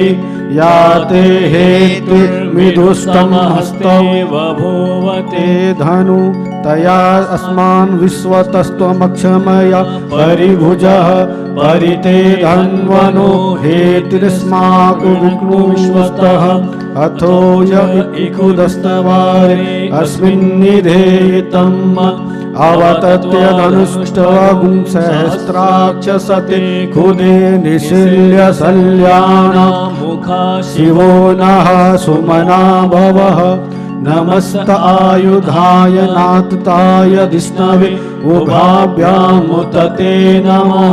याते हेतुर्मिदुस्तमहस्ते बभूवते धनु तया अस्मान् विश्वतस्त्वमक्षमया परिभुजः परिते धन्वनो हेतिरस्माकं विश्वस्तः अथो य इकुदस्तवारे अस्मिन् निधेयितम् अवतत्य धनुष्टगुं सहस्राक्षसते खुदे निशील्य शल्याना मुखा शिवो नः सुमना भवः नमस्त आयुधाय नाथताय विष्णवे उभाभ्यामुत ते नमः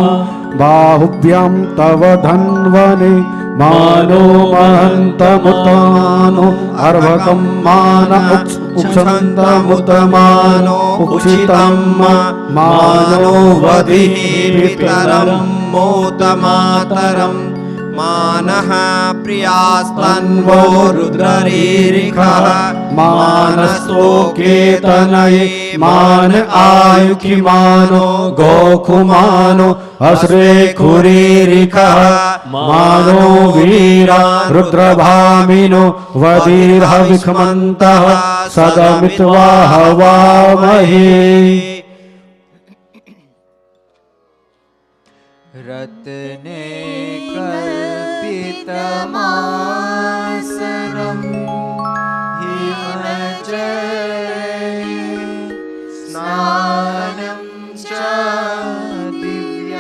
बाहुभ्यां तव धन्वने मानो महन्तमुतानो अर्भकं मान उक्षन्तमुतमानो उक्षितं मानो वधिः पितरं मोतमातरं मानः प्रियास्तन्वो रुद्ररीरिखः मानस्तोकेतनये मान आयुखिमानो गोकुमानो अश्रेखुरीरिखः मानो वीरा रुद्रभामिनो वदीर्हविखमन्तः सदमित्वा हवामहे रत्ने कल्पितमासनं हिमजले स्नानं च दिव्याम्बरं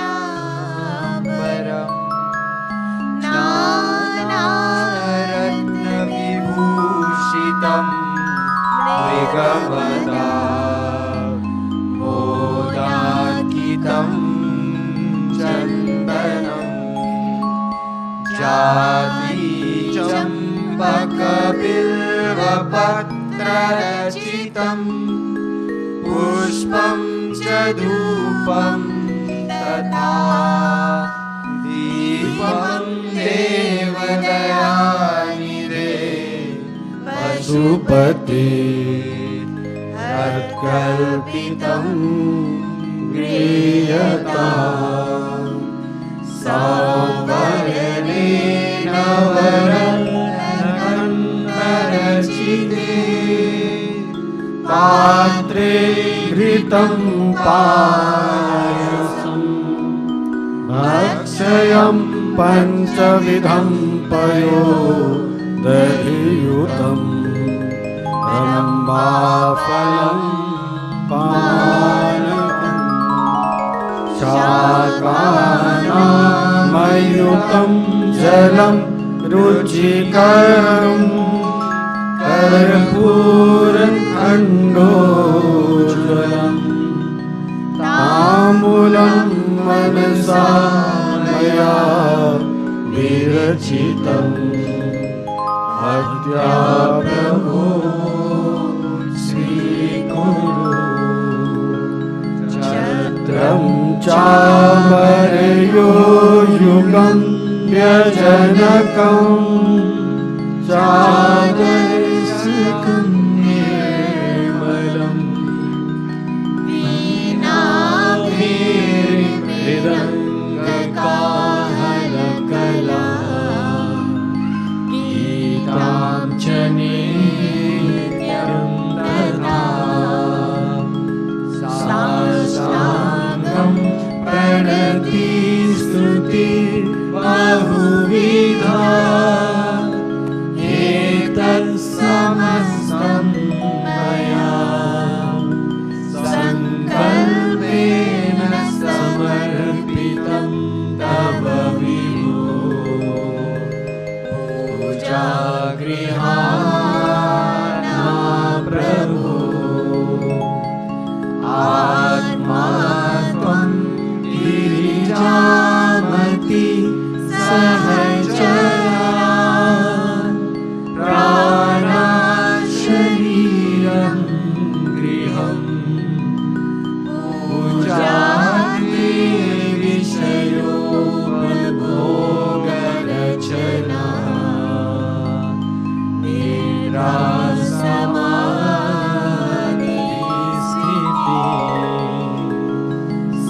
नानारत्नविभूषितं मृगवदा मोदाङ्कितं चन्दनं जाति चम्पकबिल्वपत्ररचितं पुष्पं च धूपं तथा दीपं देवदयानिधे पशुपते कल्पितं गृह्यताम् सौवर्णेन वरदण्डरचिते पात्रे घृतं पायसम् भक्षयं पञ्चविधं पयोदधियुतम् रम्भाफलं पानकम् शाकानामयुतं जलं रुचिकरम् कर्पूरखण्डोज्ज्वलम् ताम्बूलं मनसा मया विरचितम् भक्त्या प्रभो स्वीकुरु छत्रं चामरयो युगं व्यजनकं चादर्शकं निर्मलम् वीणाभिर्मृदङ्गकाहनकला गीतां च नित्यं तथा साष्टाङ्गं प्रणति स्तुति बहुविधा एतत्समस्तं मया सङ्कल्पेन समर्पितं तव विभो पूजागृहाणा प्रभो आत्मा त्वं गिरिजामति सहचरा प्राणशरीरं गृहं पूजाग्नि विषयोपभोगरचना निरासमाधिस्थिति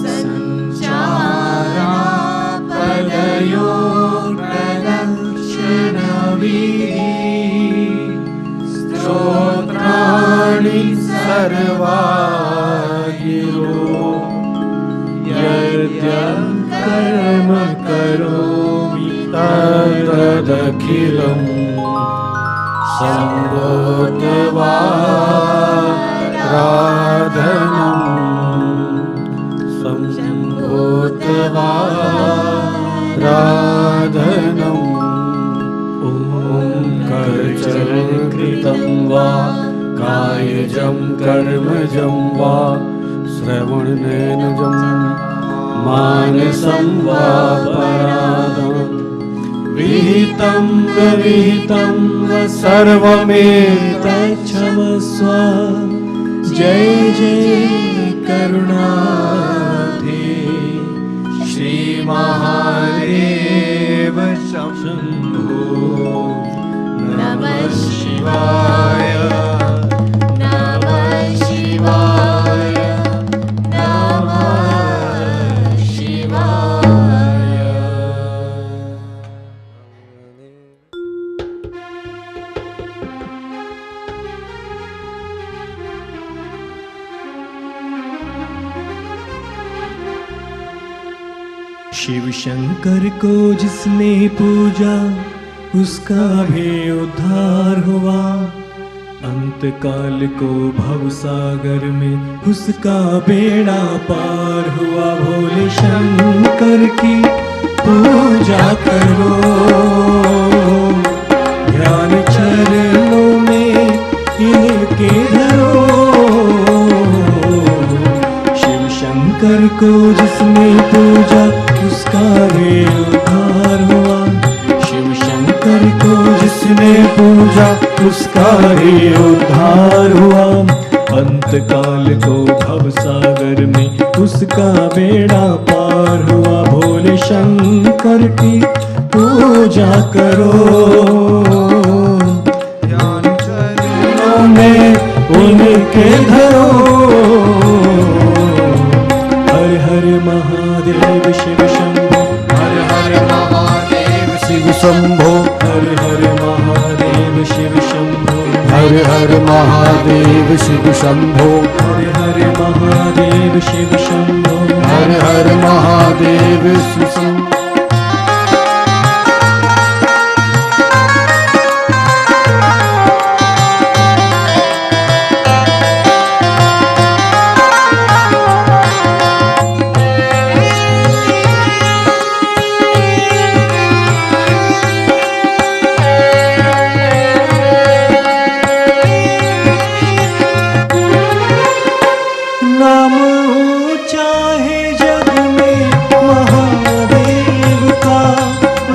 सञ्चारा पदयो प्रदक्षिणविधि स्तोत्राणि सर्वा गिरो यद्यत् कर्म करोमि तदखिलम् सम्बोधवाराधनम् ॐ कर्चलकृतं वा कायजं कर्मजं वा श्रवणनयनजं मानसं वा पराधम् विहितं विहितं सर्वमेतच्छमस्व जय जय करुणाधे श्री महादेव शंभो नमः शिवाय नमः शिवाय नमः शिवाय। शिव शंकर को जिसने पूजा उसका भी उद्धार हुआ। अंतकाल को भवसागर में उसका बेड़ा पार हुआ। भोले शंकर की पूजा करो, ध्यान चरणों में इनके धरो। शिव शंकर को जिसने पूजा उसका भी उद्धार हुआ। शिव शंकर को जिसने पूजा उसका ही उद्धार हुआ। अंतकाल को भवसागर में उसका बेड़ा पार हुआ। भोले शंकर की पूजा करो, ध्यान चरणों में उनके धरो। शंभो, हर हर महादेव शिव शंभो, हर हर महादेव शिव शंभो, हर हर महादेव शिव शंभो, हर हर महादेव शिव शंभो, हर हर महादेव शिव शंभो। नाम ऊंचा है जग में महादेव का,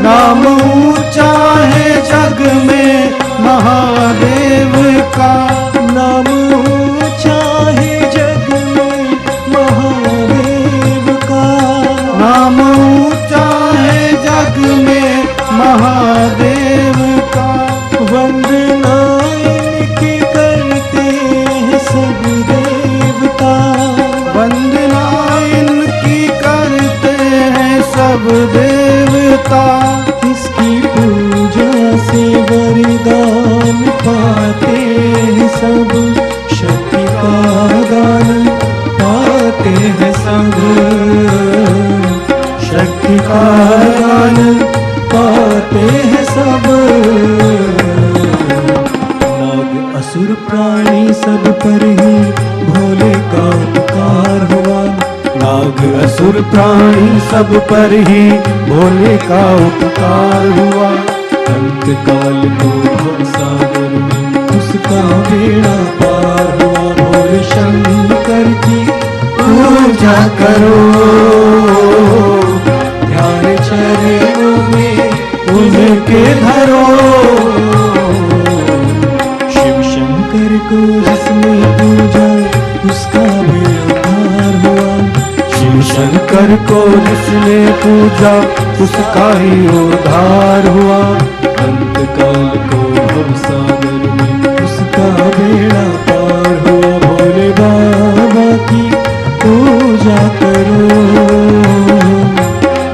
नाम ऊंचा है जग में महादेव का, नाम ऊंचा है जग में महादेव का, नाम ऊंचा है जग में महादेव का। वंदना इनकी करते हैं सब देवता, वंदना इनकी करते हैं सब देवता, इसकी पूजा से वरदान पाते हैं सब, शक्ति का दान पाते हैं सब, शक्ति का दान पाते हैं सब। नाग असुर प्राणी सब पर ही भोले का उपकार हुआ, नाग असुर प्राणी सब पर ही भोले का उपकार हुआ। अंत काल को भव सागर में उसका बेड़ा पार हुआ। भोले शंकर की पूजा करो, ध्यान चरणों में उनके धरो, शिव शंकर को जिसने पूजा उसका बेड़ा पार हुआ। शिव शंकर को जिसने पूजा उसका ही उद्धार हुआ। अंत काल को भव सागर में उसका बेड़ा पार हुआ। भोले बाबा की पूजा करो,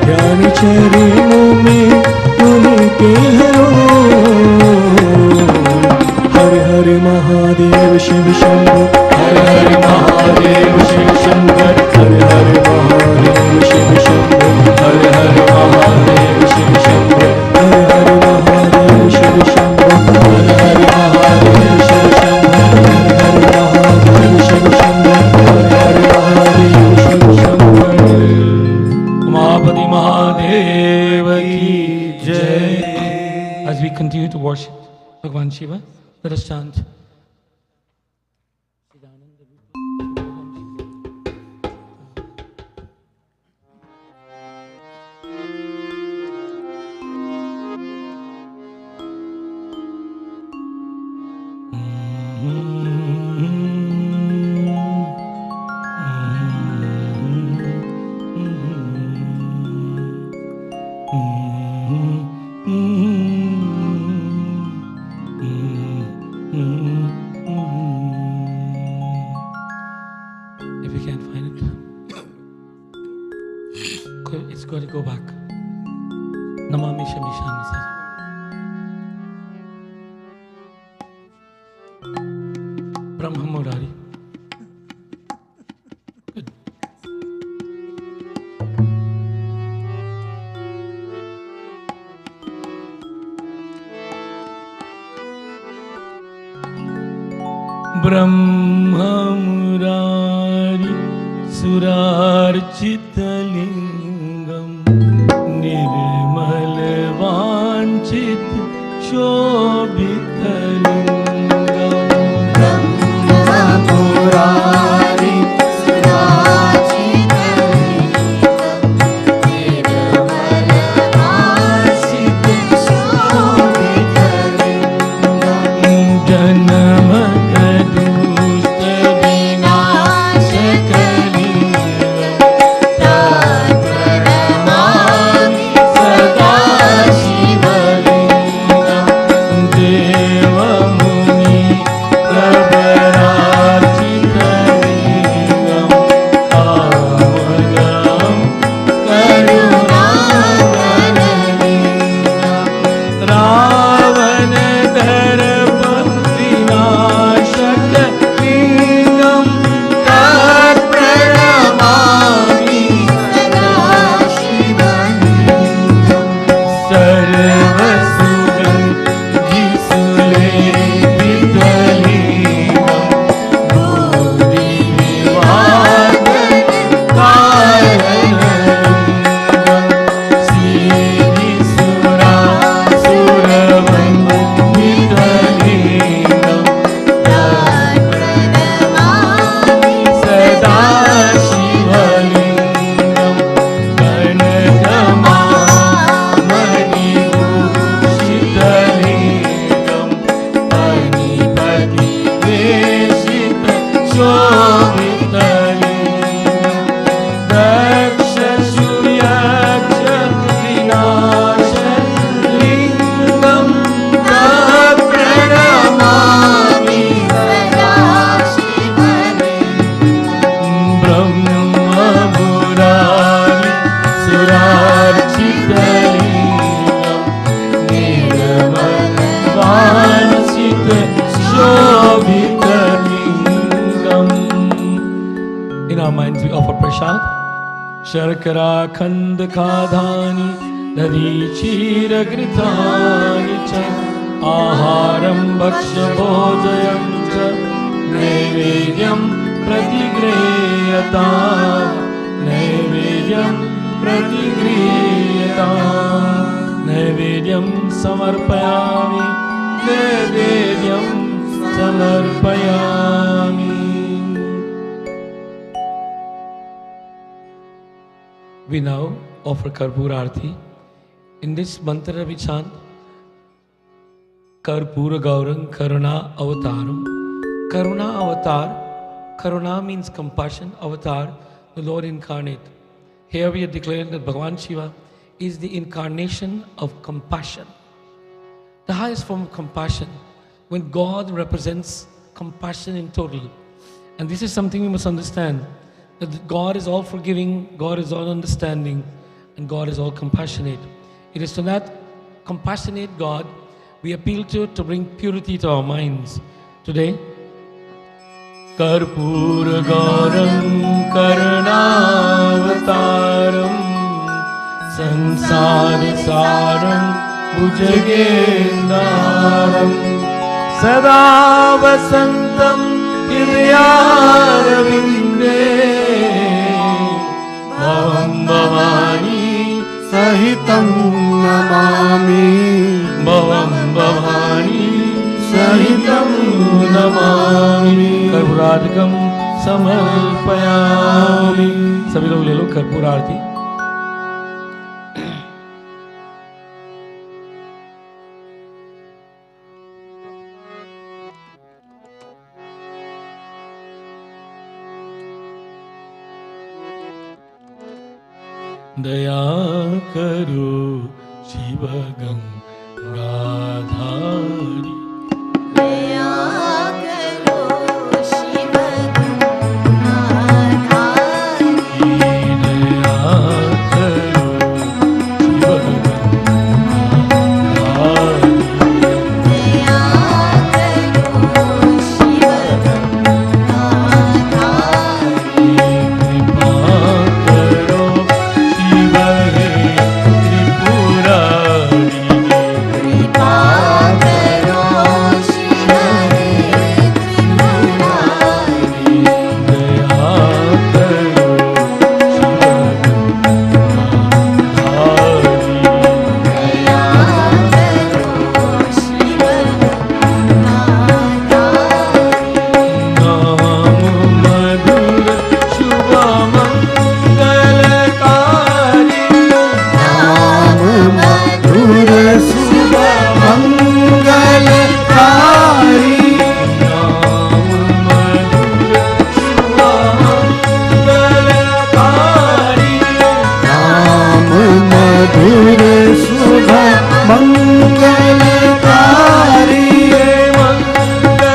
ध्यान चरणों में उनके धरो। हर हर महादेव शिव शंभो, हर हर महादेव शिव शंकर, हर हर महादेव शिव शंभो, हर हर महादेव शिव शंकर, हर हर महादेव शिव शंभो, हर हर महादेव शिव शंकर, हर हर महादेव शिव शंभो, हर हर महादेव शिव शंभो। उमापति महादेव की जय. As we continue to worship Bhagwan Shiva, let us chant. If you can't find it, it's got to go back. Namami Shambhishani says. Brahma Murari. Good. Brahma Murari Surarchitalingam Nirmal Vanchit Shobhitalingam Brahma Murari Surarchitalingam Nirmal Vanchit Shobhitalingam Janama Sada Shivalingam शर्करा खंड खाधानि दधीचीरघृतानि च आहारं भक्ष्यभोजनं च नैवेद्यं प्रतिगृह्यताम् नैवेद्यं प्रतिगृह्यताम् नैवेद्यं समर्पयामि नैवेद्यं समर्पयामि. We now offer Karpura Arati. In this mantra we chant Karpura Gaurang Karuna Avataram. Karuna Avatar. Karuna means compassion. Avatar, the Lord incarnate. Here we are declaring that Bhagavan Shiva is the incarnation of compassion. The highest form of compassion, when God represents compassion in total. And this is something we must understand, that God is all forgiving, God is all understanding, and God is all compassionate. It is to that compassionate God we appeal to bring purity to our minds. Today, Karpura Gauram Karunavataram Sansara Saram Bhujagendaram Sada Vasantam Hridayarvinde Bhavam Bhavani Sahitam Namami Bhavam Bhavani Sahitam Namami कर्पूरार्तिकं समर्पयामि. सभी लोग ले लो कर्पूर आरती. दया करो शिव गंगाधारी दया करो शिव गंगाधारी दया करो शिव गंगाधारी दया करो शिव गंगाधारी कृपा करो शिव हे त्रिपुरारी कृपा करो शिव हे त्रिपुरारी दया करो शिव गंगाधारी दया करो शिव गंगाधारी नाम मधुर शुभ मंगलकारी नाम मधुर शुभ मंगलकारी नाम मधुर शुभ मंगलकारी नाम मधुर शुभ मंगलकारी मंगलकारी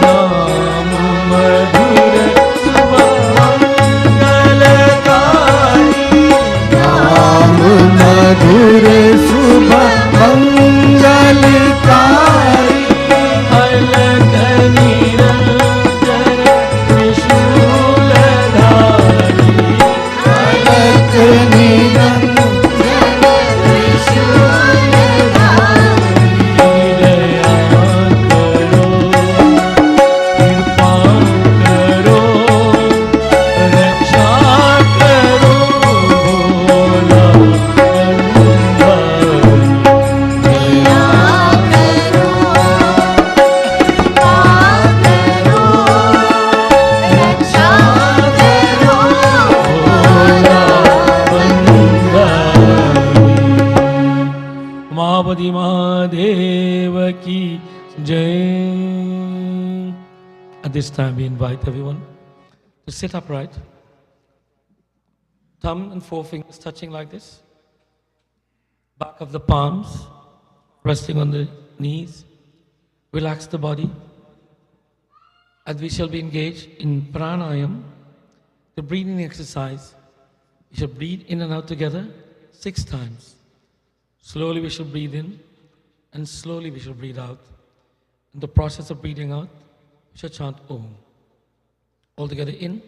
नाम मधुर शुभ मंगलकारी नाम मधुर शुभ मंगलकारी अलख निरंजन त्रिशूलधारी अलख निरंजन त्रिशूलधारी दया करो कृपा करो रक्षा करो भोला दया करो कृपा करो रक्षा करो भोला उमापति महादेव की जय. At this time we invite everyone to sit upright, thumb and forefingers touching like this, back of the palms resting on the knees. Relax the body as we shall be engaged in pranayam, the breathing exercise. We shall breathe in and out together 6 times. Slowly we shall breathe in and slowly we shall breathe out. In the process of breathing out, we shall chant Om. All together in.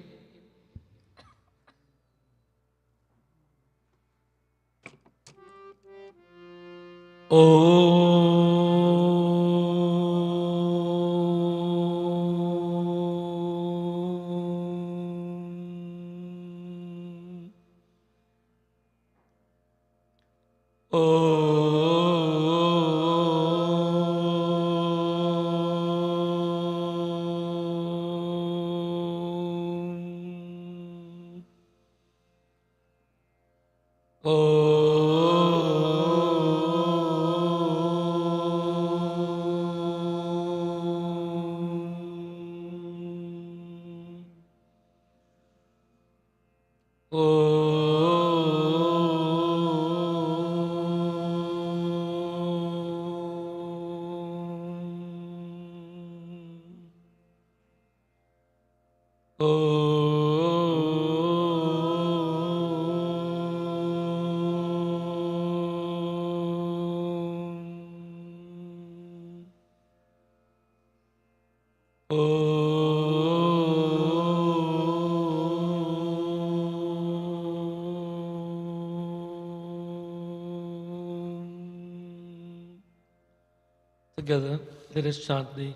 Together, let us chant the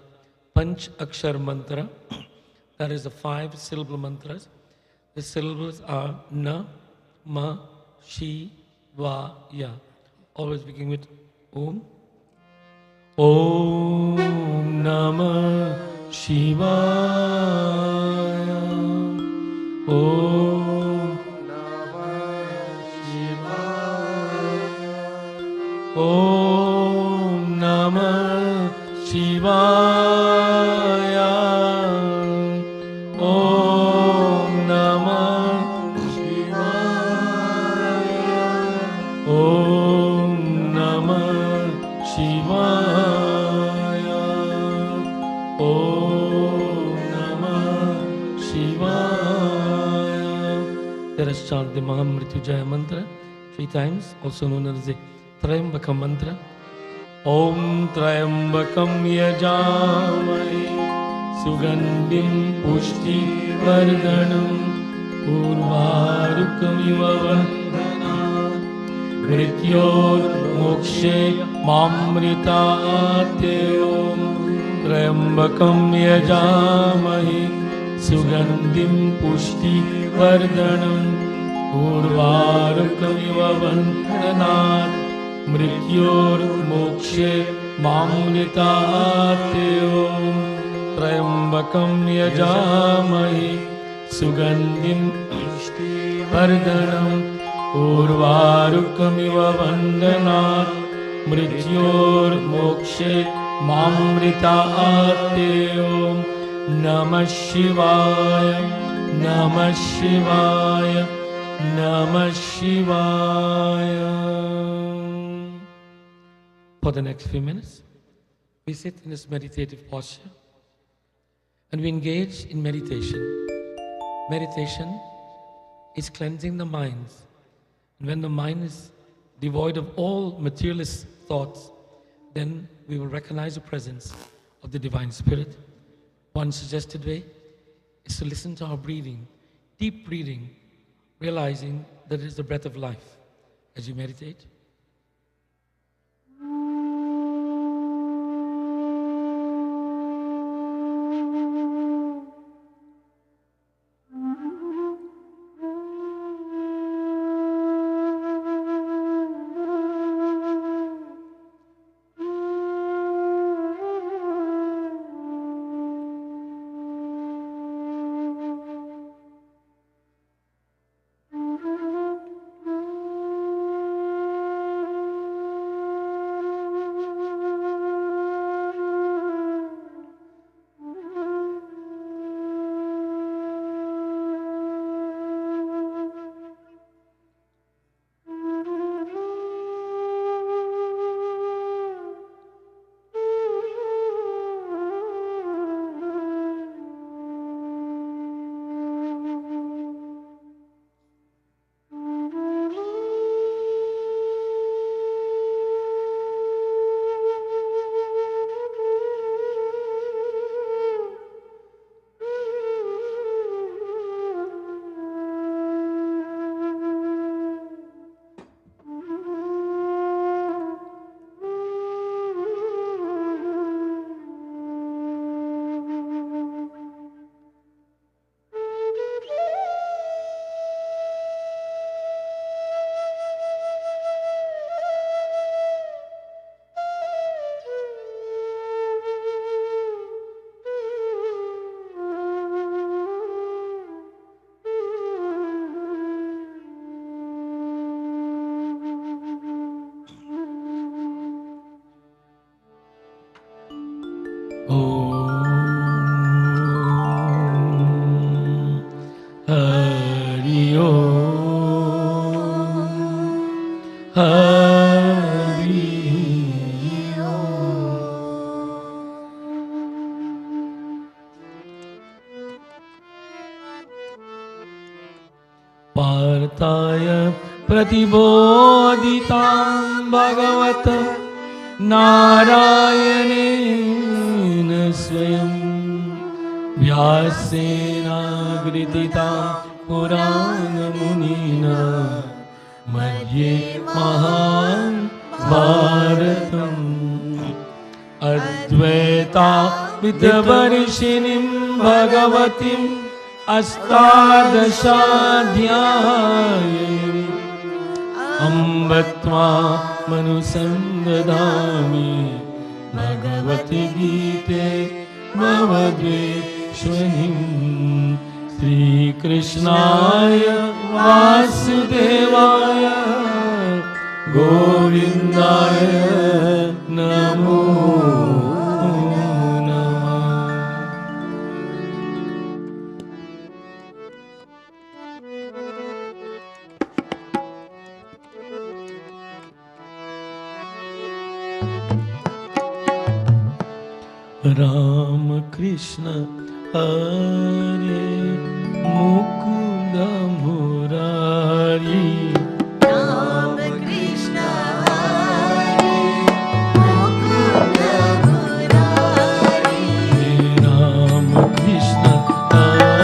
Panch Akshar mantra. That is the 5 syllable mantras. The syllables are Na, Ma, Shi, Va, Ya. Always begin with Om. Om Namah Shivaya. Om Namah Shivaya. Om Namah Shivaya. Om Namah Shivaya. Om Namah Shivaya. Om Namah Shivaya. Let us chant the Mahamrityunjaya mantra 3 times, also known as the Trayambaka mantra. Om Trayambakam Yajamahe Sugandhim Pushti Vardhanam Urvarukamiva Vandhanat Mrityor Mokshe Mamritaate. Om Trayambakam Yajamahe Sugandhim Pushti Vardhanam Urvarukamiva Vandhanat Mrityor Mokshe Mamritaate. Om Trayambakam Yajamahe Sugandhim Pushti Vardhanam Urvarukamiva Vandhanat Mrityor Mokshe Mamritaate. Om Namah Shivaya, Namah Shivaya, Namah Shivaya. For the next few minutes, we sit in this meditative posture and we engage in meditation. Meditation is cleansing the minds. And when the mind is devoid of all materialist thoughts, then we will recognize the presence of the Divine Spirit. One suggested way is to listen to our breathing, deep breathing, realizing that it is the breath of life as you meditate. Hari Om, Hari Partaya Pratibodhitam Bhagavata Narayanena Swayam Vyasena Grititam Purana Munina Madhye Mahan Bharatam Advaita Vidvarishinim Bhagavatim Astadashadhyayim Ambatma Manusandadami Bhagavati Gite Bhavadveshwanim Sri Krishnaya Vasudevaya Govindaya Namo Ram Krishna Hare Mukunda Murari Ram Krishna Hare Mukunda Murari Ram Krishna Hare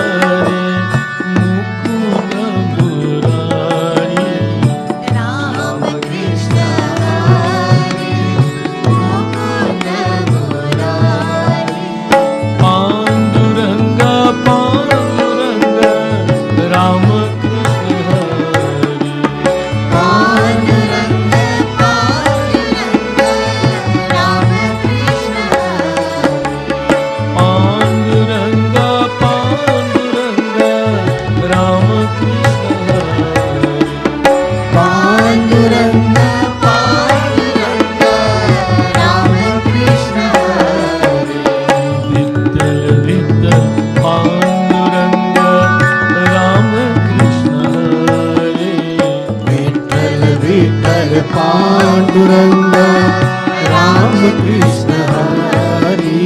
Mukunda Murari Ram Krishna Hare Mukunda Murari Panduranga Panduranga Ram Krishna Hare Panduranga Panduranga Ram Krishna Panduranga Panduranga Ram Krishna Panduranga Panduranga Ram Krishna Vittal Vittal Panduranga Ram Krishna Hare Vitthal Vitthal Panduranga Ram Krishna Hari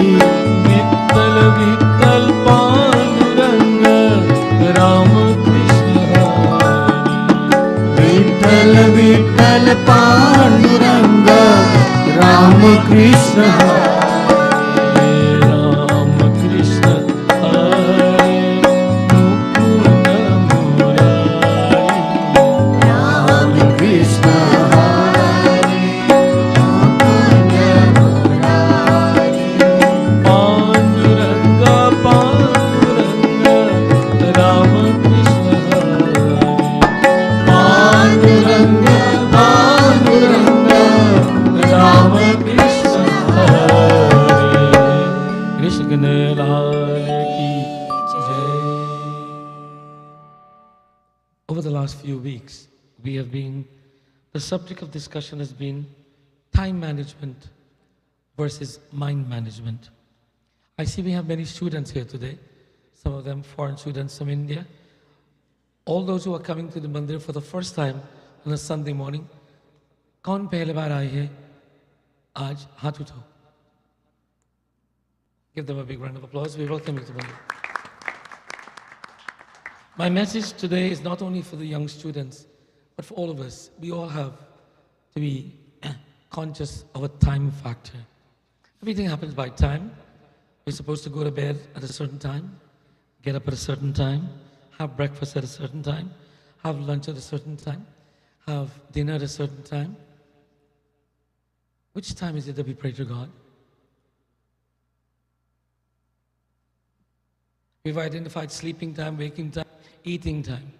Vittal Vittal Panduranga Ram Krishna Hare Vitthal Vitthal Panduranga Ram Krishna Hari Ram Krishna Hare Mukunda Murari Ram Krishna Hari Mukunda Murari Panduranga Panduranga Ram Krishna Hare Panduranga Panduranga Ram Krishna Hare Krishna Lal Ki Jai. Over the last few weeks, the subject of discussion has been time management versus mind management. I see we have many students here today, some of them foreign students from India. All those who are coming to the Mandir for the first time on a Sunday morning, कौन पहले बार आए हैं आज हाथ उठाओ. Give them a big round of applause. We welcome you to Mandir. My message today is not only for the young students, but for all of us. We all have to be conscious of a time factor. Everything happens by time. We're supposed to go to bed at a certain time, get up at a certain time, have breakfast at a certain time, have lunch at a certain time, have dinner at a certain time. Which time is it that we pray to God? We've identified sleeping time, waking time, eating time,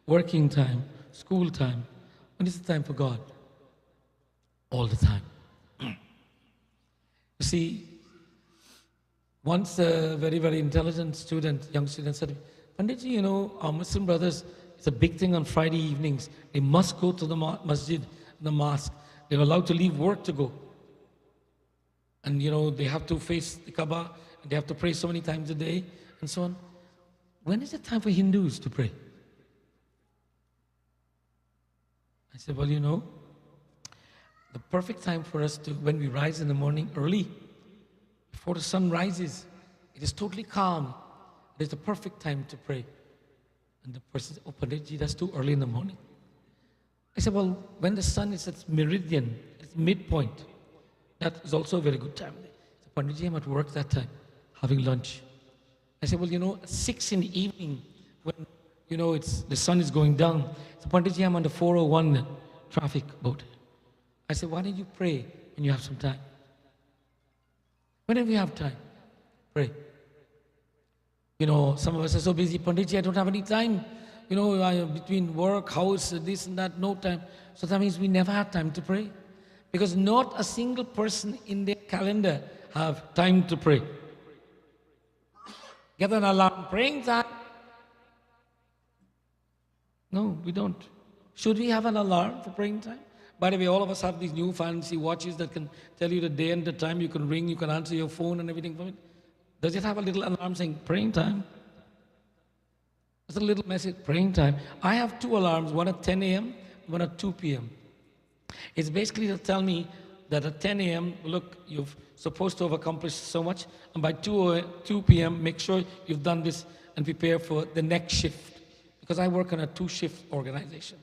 working time, school time. When is the time for God? All the time. You see, once a very, very intelligent student, young student said, Panditji, you know, our Muslim brothers, it's a big thing on Friday evenings. They must go to the masjid, the mosque. They're allowed to leave work to go. And they have to face the Kaaba, and they have to pray so many times a day, and so on. When is it time for Hindus to pray? I said, well, the perfect time for us to, when we rise in the morning early, before the sun rises, it is totally calm. It is the perfect time to pray. And the person said, oh, Panditji, that's too early in the morning. I said, well, when the sun is at meridian, its midpoint, that is also a very good time. So, Panditji, I'm at work that time, having lunch. I said, well, at 6 in the evening, when, the sun is going down. So, Panditji, I'm on the 401 traffic boat. I said, why don't you pray when you have some time? Whenever you have time, pray. Some of us are so busy, Panditji, I don't have any time. Between work, house, this and that, no time. So that means we never have time to pray. Because not a single person in their calendar have time to pray. Get an alarm, praying time. No, we don't. Should we have an alarm for praying time? By the way, all of us have these new fancy watches that can tell you the day and the time. You can ring, you can answer your phone and everything from it. Does it have a little alarm saying praying time? It's a little message, praying time. I have 2 alarms, one at 10 a.m., one at 2 p.m. It's basically to tell me that at 10 a.m., look, you're supposed to have accomplished so much, and by 2 p.m., make sure you've done this and prepare for the next shift. Because I work on a 2-shift organization.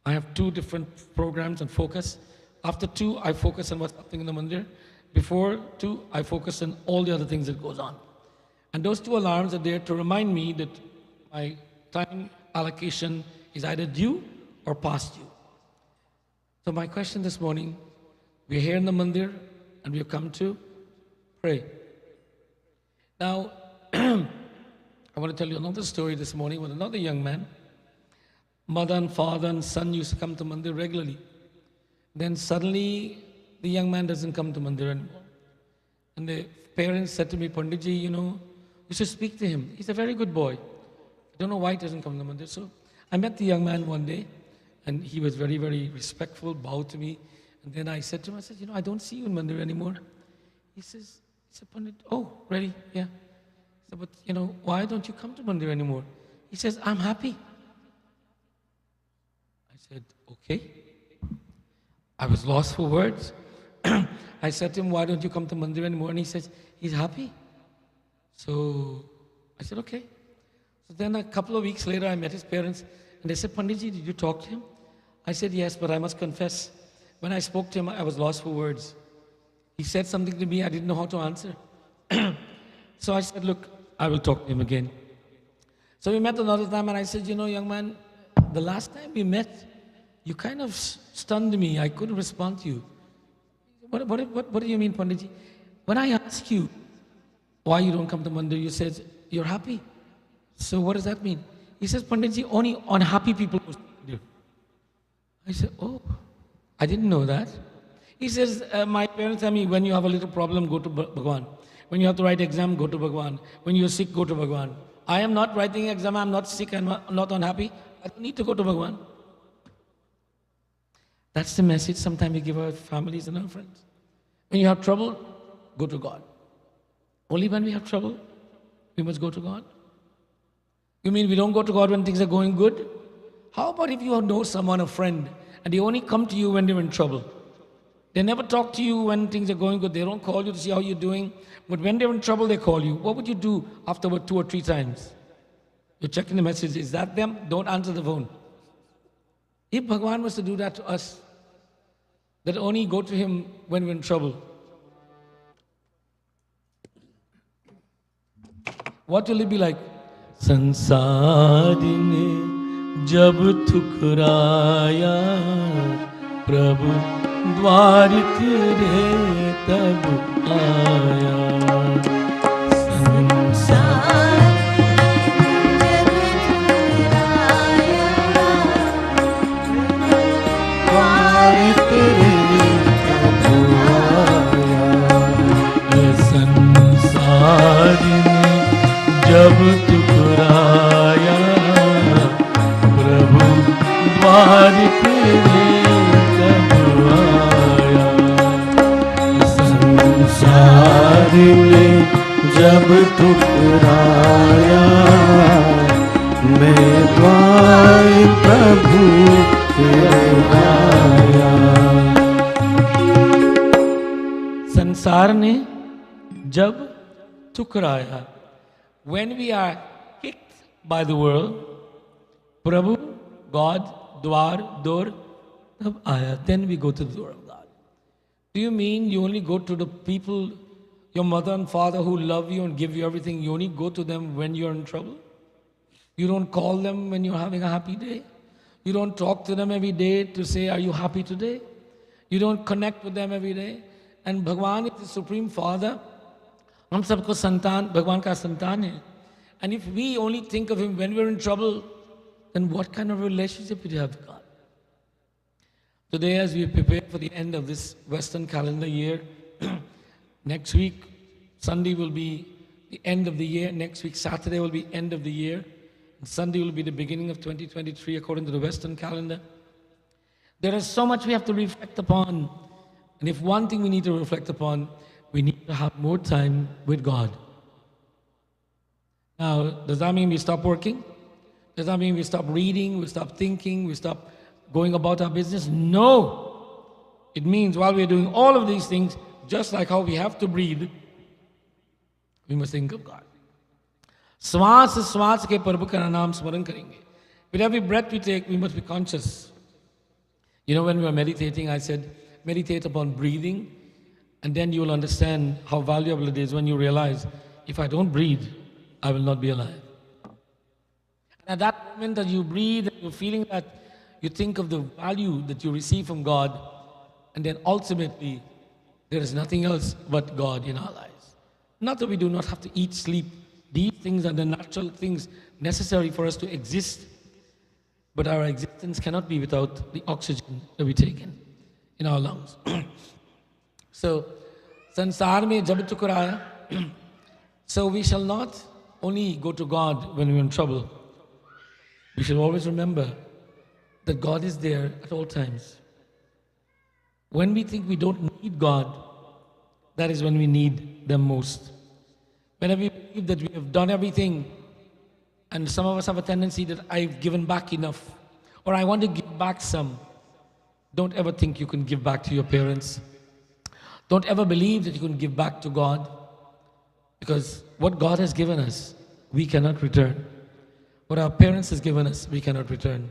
I have 2 different programs and focus. After 2, I focus on what's happening in the Mandir. Before 2, I focus on all the other things that goes on. And those 2 alarms are there to remind me that my time allocation is either due or past due. So my question this morning, we're here in the Mandir and we've come to pray. Now, I want to tell you another story this morning with another young man. Mother and father and son used to come to Mandir regularly. Then suddenly, the young man doesn't come to Mandir anymore. And the parents said to me, Panditji, you should speak to him. He's a very good boy. I don't know why he doesn't come to Mandir. So I met the young man one day, and he was very, very respectful, bowed to me. And then I said to him, I said, I don't see you in Mandir anymore. He said, Pandit, oh, really? Yeah. I said, but, why don't you come to Mandir anymore? He says, I'm happy. I said, okay. I was lost for words. I said to him, why don't you come to Mandir anymore? And he says, he's happy. So I said, okay. So then a couple of weeks later, I met his parents, and they said, Panditji, did you talk to him? I said, yes, but I must confess, when I spoke to him, I was lost for words. He said something to me, I didn't know how to answer. So I said, look, I will talk to him again. So we met another time, and I said, young man, the last time we met, you kind of stunned me. I couldn't respond to you. What do you mean, Panditji? When I ask you why you don't come to Mandir, you said, you're happy. So what does that mean? He says, Panditji, only unhappy people go to Mandir. I said, oh, I didn't know that. He says, my parents tell me, when you have a little problem, go to Bhagwan. When you have to write exam, go to Bhagwan. When you're sick, go to Bhagwan. I am not writing exam, I'm not sick, I'm not unhappy. I don't need to go to Bhagwan. That's the message sometimes we give our families and our friends. When you have trouble, go to God. Only when we have trouble, we must go to God. You mean we don't go to God when things are going good? How about if you know someone, a friend, and they only come to you when they're in trouble? They never talk to you when things are going good. They don't call you to see how you're doing. But when they're in trouble, they call you. What would you do after 2 or 3 times? You're checking the message. Is that them? Don't answer the phone. If Bhagwan was to do that to us, that only go to him when we're in trouble, what will it be like? संसार ने जब ठुकराया प्रभु द्वार तेरे तब आया संसार द्वार तेरे तब आया संसार ने जब ठुकराया प्रभु द्वार तेरे कब आया ने जब ठुकराया, मैं द्वार प्रभु के आया। संसार ने जब ठुकराया, when we are kicked by the world, Prabhu, God, द्वार, door, तब आया, then we go to the door of God. Do you mean you only go to the people, your mother and father who love you and give you everything, you only go to them when you're in trouble? You don't call them when you're having a happy day? You don't talk to them every day to say, are you happy today? You don't connect with them every day? And Bhagwan is the Supreme Father. हम सबको संतान, भगवान का संतान है. And if we only think of him when we're in trouble, then what kind of relationship do you have with God? Today, as we prepare for the end of this Western calendar year, next week, Sunday will be the end of the year. Next week, Saturday will be end of the year. And Sunday will be the beginning of 2023 according to the Western calendar. There is so much we have to reflect upon. And if one thing we need to reflect upon, we need to have more time with God. Now, does that mean we stop working? Does that mean we stop reading, we stop thinking, we stop going about our business? No. It means while we're doing all of these things, just like how we have to breathe, we must think of God. श्वास श्वास के प्रभु का नाम स्मरण करेंगे. With every breath we take, we must be conscious. You know, when we were meditating, I said, meditate upon breathing, and then you will understand how valuable it is when you realize, if I don't breathe, I will not be alive. And at that moment that you breathe, and you're feeling that, you think of the value that you receive from God, and then ultimately, there is nothing else but God in our lives. Not that we do not have to eat, sleep. These things are the natural things necessary for us to exist. But our existence cannot be without the oxygen that we take in our lungs. So, sansar mein jab tukraya, so we shall not only go to God when we're in trouble. We should always remember that God is there at all times. When we think we don't need God, that is when we need them most. Whenever we believe that we have done everything, and some of us have a tendency that I've given back enough, or I want to give back some, don't ever think you can give back to your parents. Don't ever believe that you can give back to God, because what God has given us, we cannot return. What our parents has given us, we cannot return.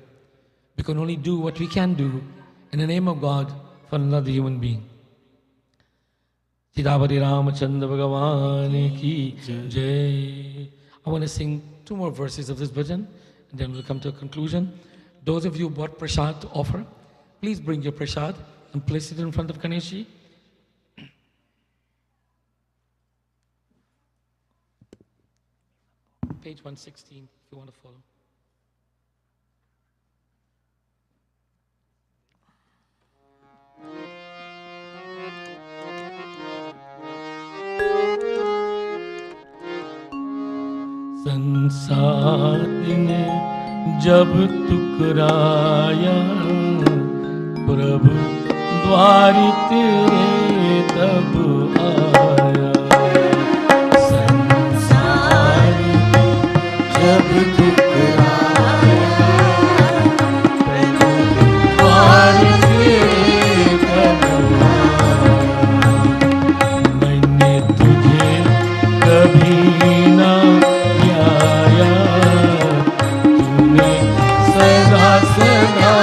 We can only do what we can do in the name of God for another human being. Siddhavati Ramachandra Bhagavan ki jai. I want to sing 2 more verses of this bhajan, and then we'll come to a conclusion. Those of you who bought prasad to offer, please bring your prasad and place it in front of Ganeshji. Page 116, if you want to follow. संसार ने जब टुकराया, प्रभु द्वार तेरे तब आया। संसार जब ठुकराया, प्रभु द्वार तेरे तब आया। मैंने तुझे कभी ना ध्याया, तूने सदा सदा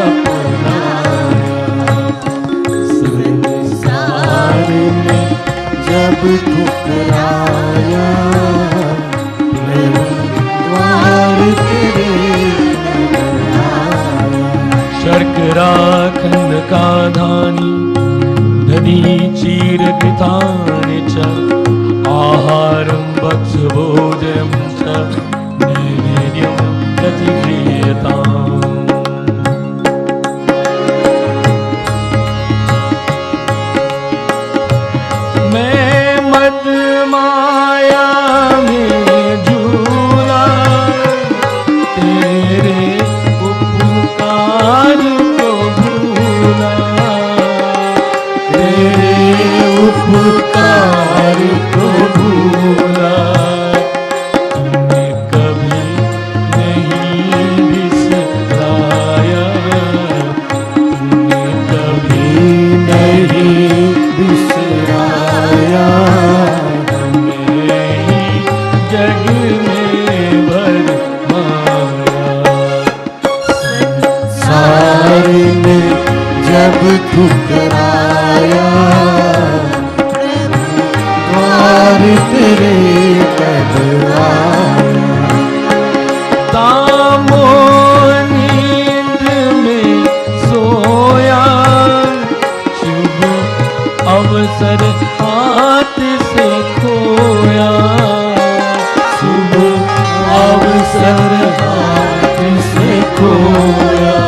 अपनाया। संसार में जब ठुकराया, प्रभु द्वार तेरे तब आया। शर्करा खंड का धानी, नदी चीर कृतानि च, आहारं भक्षभोजनं च, नैवेद्यं प्रतिक्रियताम्। मैं मद माया में झूला, तेरे उपकार को भूला, तेरे उपकार माया हमें ही जग में भर माया संसार में जब ठुकराया द्वार तेरे कब आया तामो नींद में सोया शुभ अवसर हाथ से खोया शुभ अवसर हाथ से खोया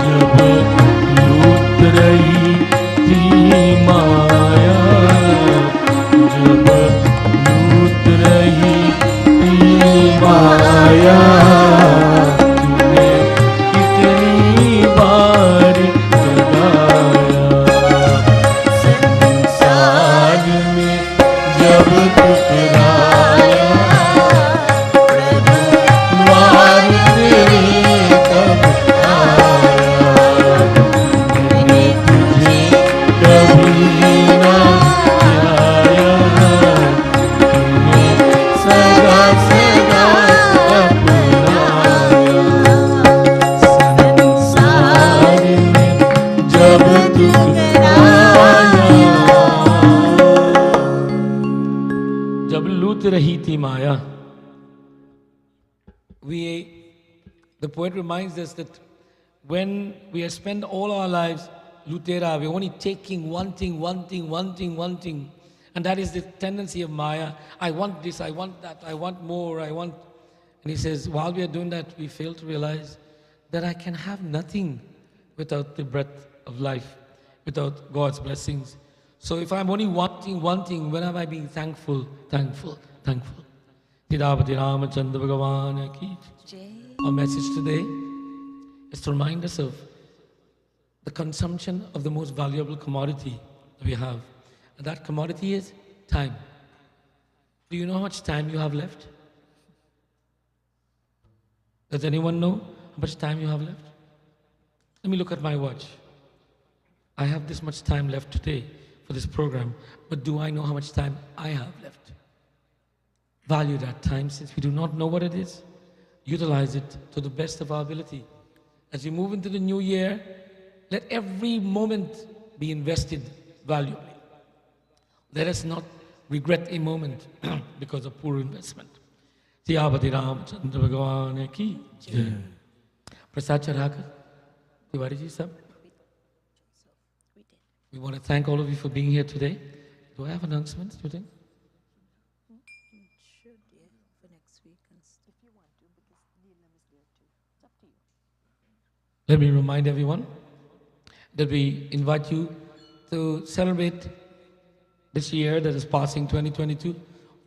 जब लूट रही थी माया जब लूट रही थी माया तूने कितनी बार जगाया संसार में जब ठुकराया द्वार तेरे कब आया मैंने तुझे कभी ना ध्याया तूने सदा सदा अपनाया संसार में जब ठुकराया जब लूट रही थी माया. The poet reminds us that when we spend all our lives lutera, we're only taking one thing, and that is the tendency of Maya. I want this, I want that, I want more, I want. And he says, while we are doing that, we fail to realize that I can have nothing without the breath of life, without God's blessings. So if I'm only wanting one thing, when am I being thankful? Tidabati Ramachandra Bhagavan ki. Our message today is to remind us of the consumption of the most valuable commodity that we have. And that commodity is time. Do you know how much time you have left? Does anyone know how much time you have left? Let me look at my watch. I have this much time left today for this program, but do I know how much time I have left? Value that time, since we do not know what it is. Utilize it to the best of our ability. As we move into the new year, let every moment be invested valuably. Let us not regret a moment because of poor investment. Tiyabati Ramachandra Bhagavan ki jai. Prasad Charaka, Tiwari ji sab. We want to thank all of you for being here today. Do I have announcements, do you think? Let me remind everyone that we invite you to celebrate this year that is passing 2022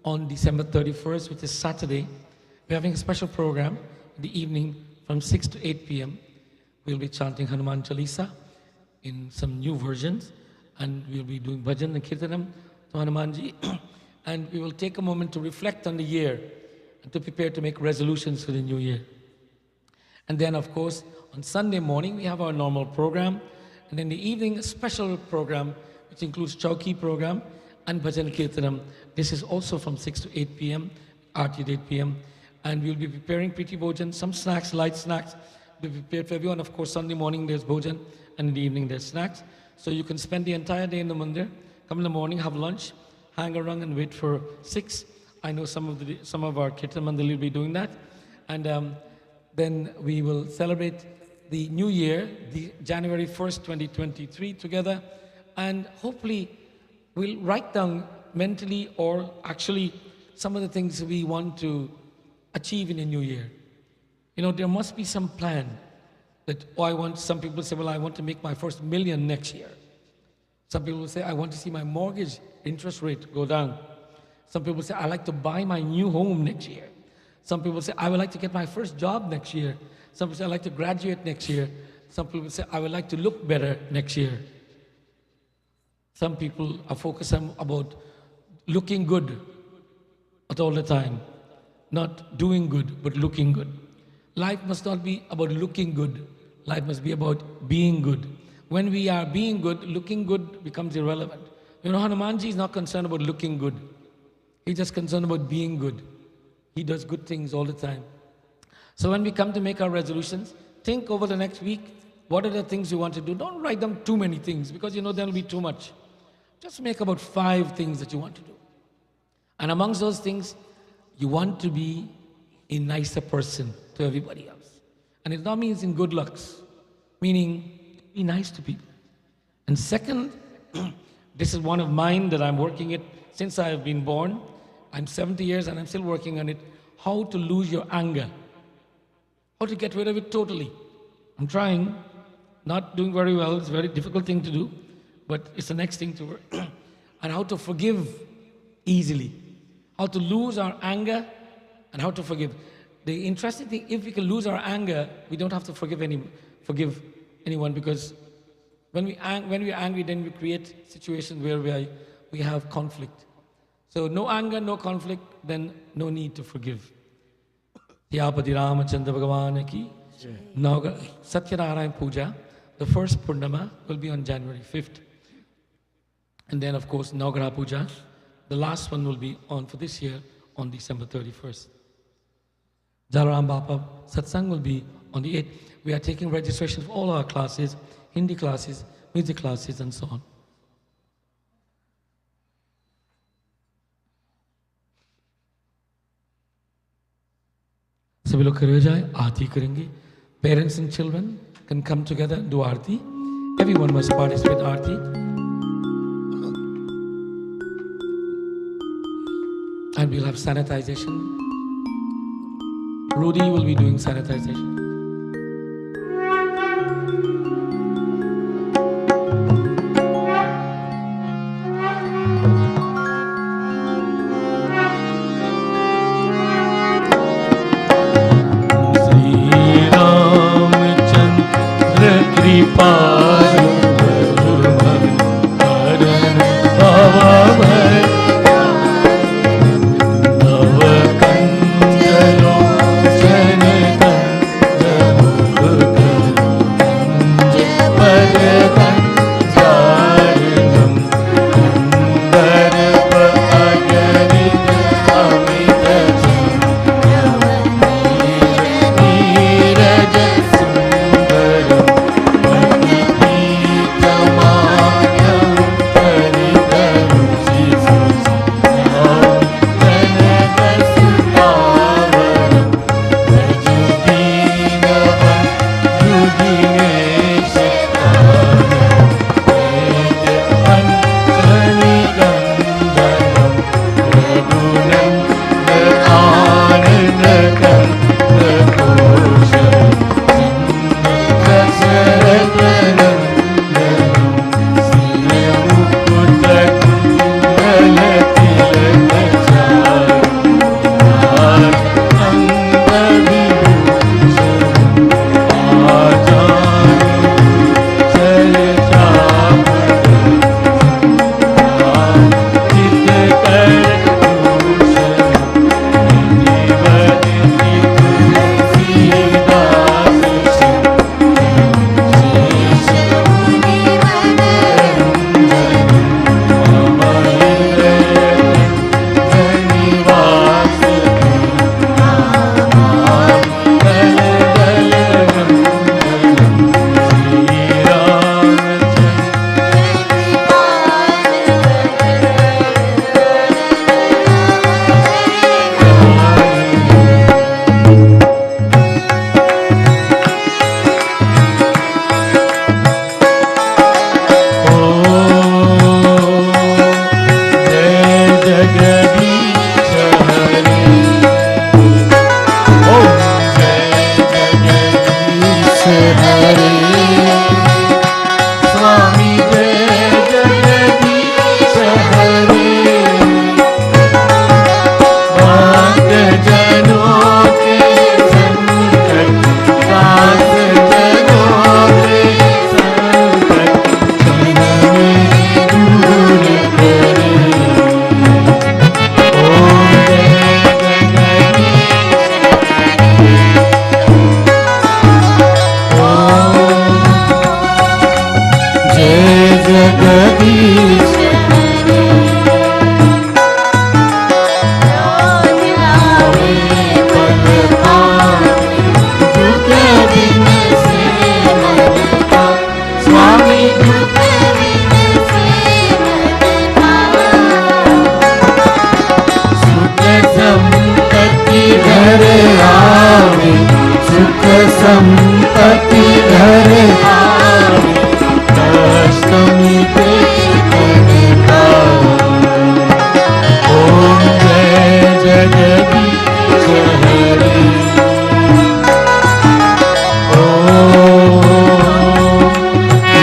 on December 31st, which is Saturday. We're having a special program in the evening from 6 to 8 p.m. We'll be chanting Hanuman Chalisa in some new versions, and we'll be doing bhajan and kirtanam to Hanumanji. And we will take a moment to reflect on the year and to prepare to make resolutions for the new year. And then, of course, on Sunday morning, we have our normal program. And in the evening, a special program, which includes Chowki program and Bhajan Kirtanam. This is also from 6 to 8 p.m., Aarti at 8 p.m. And we'll be preparing Priti Bhojan, some snacks, light snacks, will be prepared for everyone. Of course, Sunday morning, there's Bhojan, and in the evening, there's snacks. So you can spend the entire day in the mandir, come in the morning, have lunch, hang around and wait for 6. I know some of our Kirtan Mandir will be doing that. And then we will celebrate the new year, the January 1st, 2023 together, and hopefully we'll write down mentally or actually some of the things we want to achieve in a new year. You know, there must be some plan that, some people say, well, I want to make my first $1 million next year. Some people say, I want to see my mortgage interest rate go down. Some people say, I like to buy my new home next year. Some people say, I would like to get my first job next year. Some people say, I'd like to graduate next year. Some people say, I would like to look better next year. Some people are focused on about looking good at all the time. Not doing good, but looking good. Life must not be about looking good. Life must be about being good. When we are being good, looking good becomes irrelevant. You know, Hanumanji is not concerned about looking good. He's just concerned about being good. He does good things all the time. So when we come to make our resolutions, think over the next week, what are the things you want to do? Don't write down too many things because you know there'll be too much. Just make about 5 things that you want to do. And amongst those things, you want to be a nicer person to everybody else. And it not means in good looks, meaning be nice to people. And second, this is one of mine that I'm working it since I have been born. I'm 70 years and I'm still working on it. How to lose your anger. How to get rid of it totally. I'm trying, not doing very well. It's a very difficult thing to do, but it's the next thing to work. And how to forgive easily. How to lose our anger and how to forgive. The interesting thing, if we can lose our anger, we don't have to forgive anyone, because when we're angry, then we create situations where we have conflict. So no anger, no conflict, then no need to forgive. Yapati Ramachandra Bhagavan ki Satyanarayan Puja, the first Purnama will be on January 5th. And then of course Navgraha Puja, the last one will be on for this year on December 31st. Jalaram Bapa Satsang will be on the 8th. We are taking registration for all our classes, Hindi classes, music classes and so on. सभी लोग खड़े हो जाए, आरती करेंगे. Parents and children can come together and do Aarti. Everyone must participate in Aarti. And we'll have sanitization. Rudy will be doing sanitization. संपत्ति घर आवे, अष्टमी पे ओम जय जगदीश हरे, ओम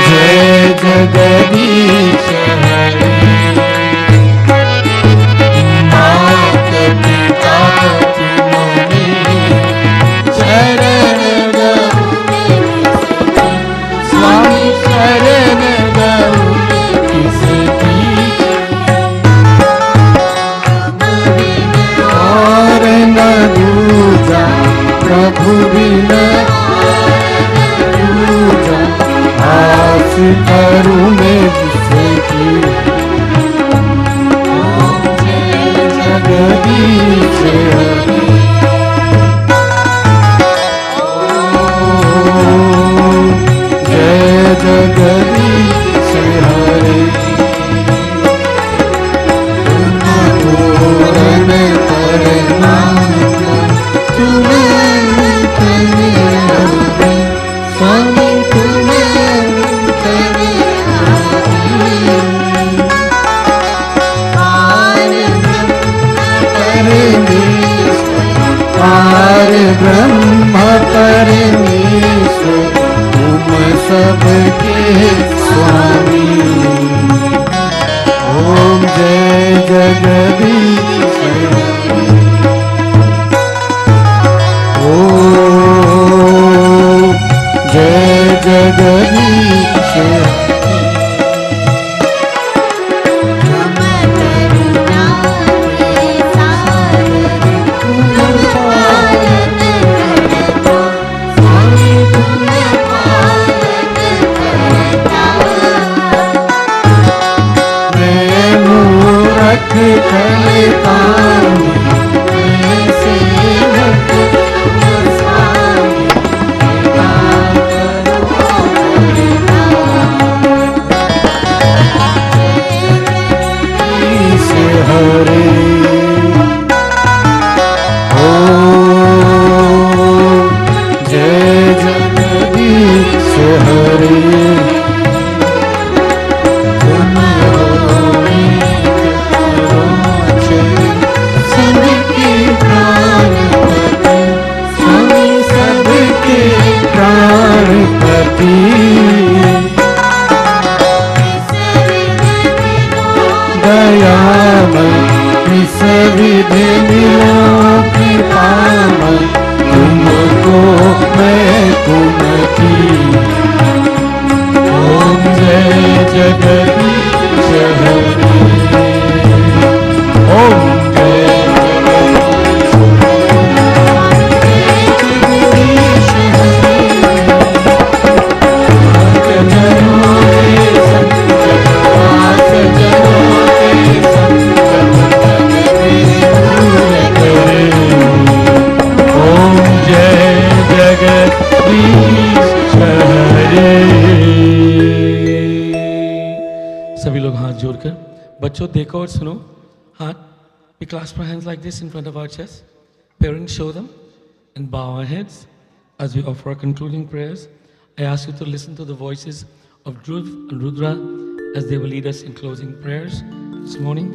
जय जगदीश हरे। मात पिता तुम्हें शरण गए, स्वामी शरण गए किसकी, और न दूजा प्रभु बिना दूजा, आस करूं मैं जिसकी। जगदीश हरे, ओम जय जगदीश हरे। पूर्ण परिणाम तुम्हें स्वामी तुम्हें पार ब्रह्म परमेश्वर, तुम सबके स्वामी। ओम जय जगदीश हरे, ओम जय जगदीश हरे। बच्चों देखो और सुनो, हाथ, we clasp our hands like this in front of our chest. Parents, show them and bow our heads as we offer our concluding prayers. I ask you to listen to the voices of Dhruv and Rudra as they will lead us in closing prayers this morning.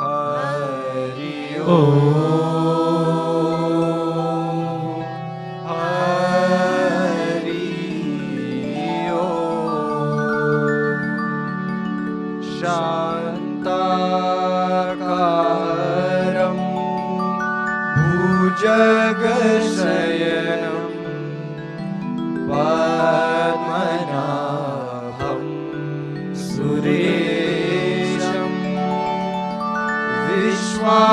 Hari Om. शान्ताकारं भुजगशयनं पद्मनाभं सुरेशं विश्वाधारं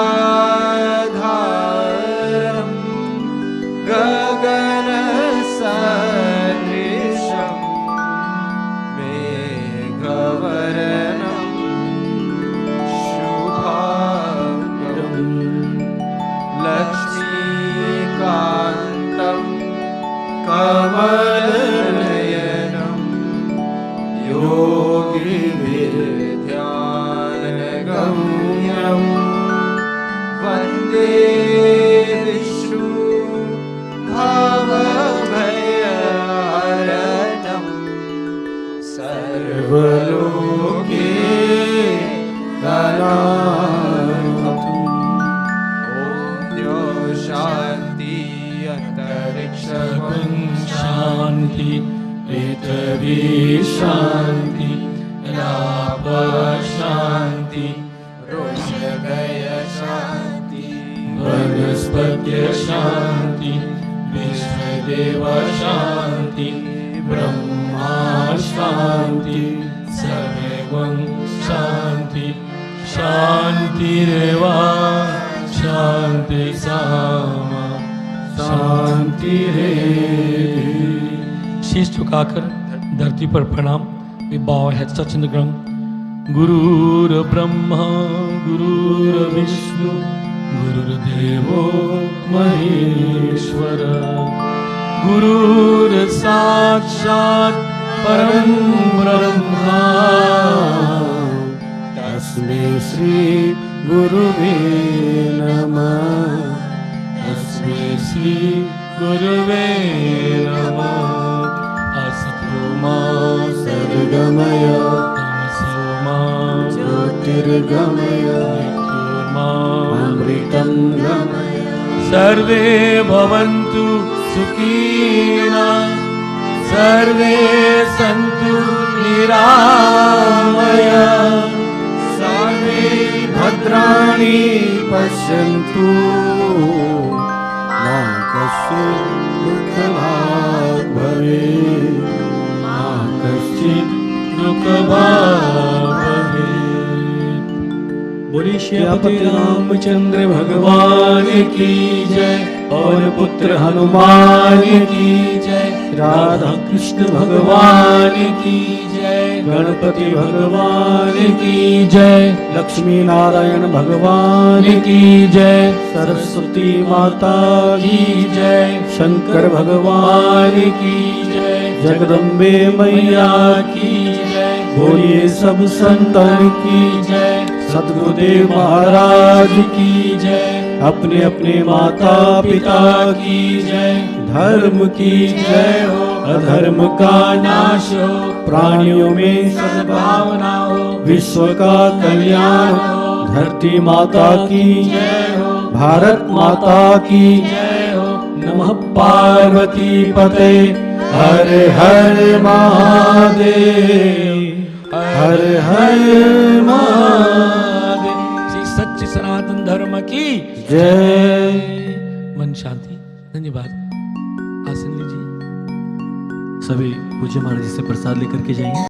गगनसदृशं मेघवर्णं लक्ष्मीकान्तं कमलनयनं योगिभिर्ध्यानगम्यं शांति पृथ्वी शांति राप शांति रोषगय शांति वनस्पत्य शांति विश्वदेव शांति ब्रह्मा शांति सर्वं शांति शांतिरेवा शांति सामा शांति रे। शीश झुकाकर धरती पर प्रणाम। We bow our heads touching the ground. Gurur Brahma Gurur Vishnu Gurudevo Maheshwara Gurur Sakshat Param Brahma तस्मै श्री गुरुवे नमः तस्मै श्री गुरुवे नमः। असतो मा सद्गमय तमसो मा ज्योतिर्गमय मृत्युर्मा अमृतं गमय सर्वे भवन्तु सुखिनः सर्वे सन्तु निरामयाः सर्वे भद्राणि पश्यन्तु मा कश्चित् दुःखभाग् भवेत् मा कश्चित् दुःखभाग् भवेत्। बोलिए श्यामपति रामचंद्र भगवान की जय, और पुत्र हनुमान की जय। राधा कृष्ण भगवान की जय। गणपति भगवान की जय। लक्ष्मी नारायण भगवान की जय। सरस्वती माता की जय। शंकर भगवान की जय। जगदम्बे मैया की जय। बोलिए सब संतन की जय। सद्गुरुदेव महाराज की जय। अपने अपने माता पिता की जय। धर्म की जय हो। अधर्म का नाश हो। प्राणियों में सद्भावना हो। विश्व का कल्याण धरती माता की जय हो। भारत माता की जय हो। नमः पार्वती पते हर हर महादेव हर हर महादेव। श्री सच्चे सनातन धर्म की जय। मन शांति। धन्यवाद। आसन लीजिए। सभी पूज्य महाराज जी से प्रसाद लेकर के जाएंगे।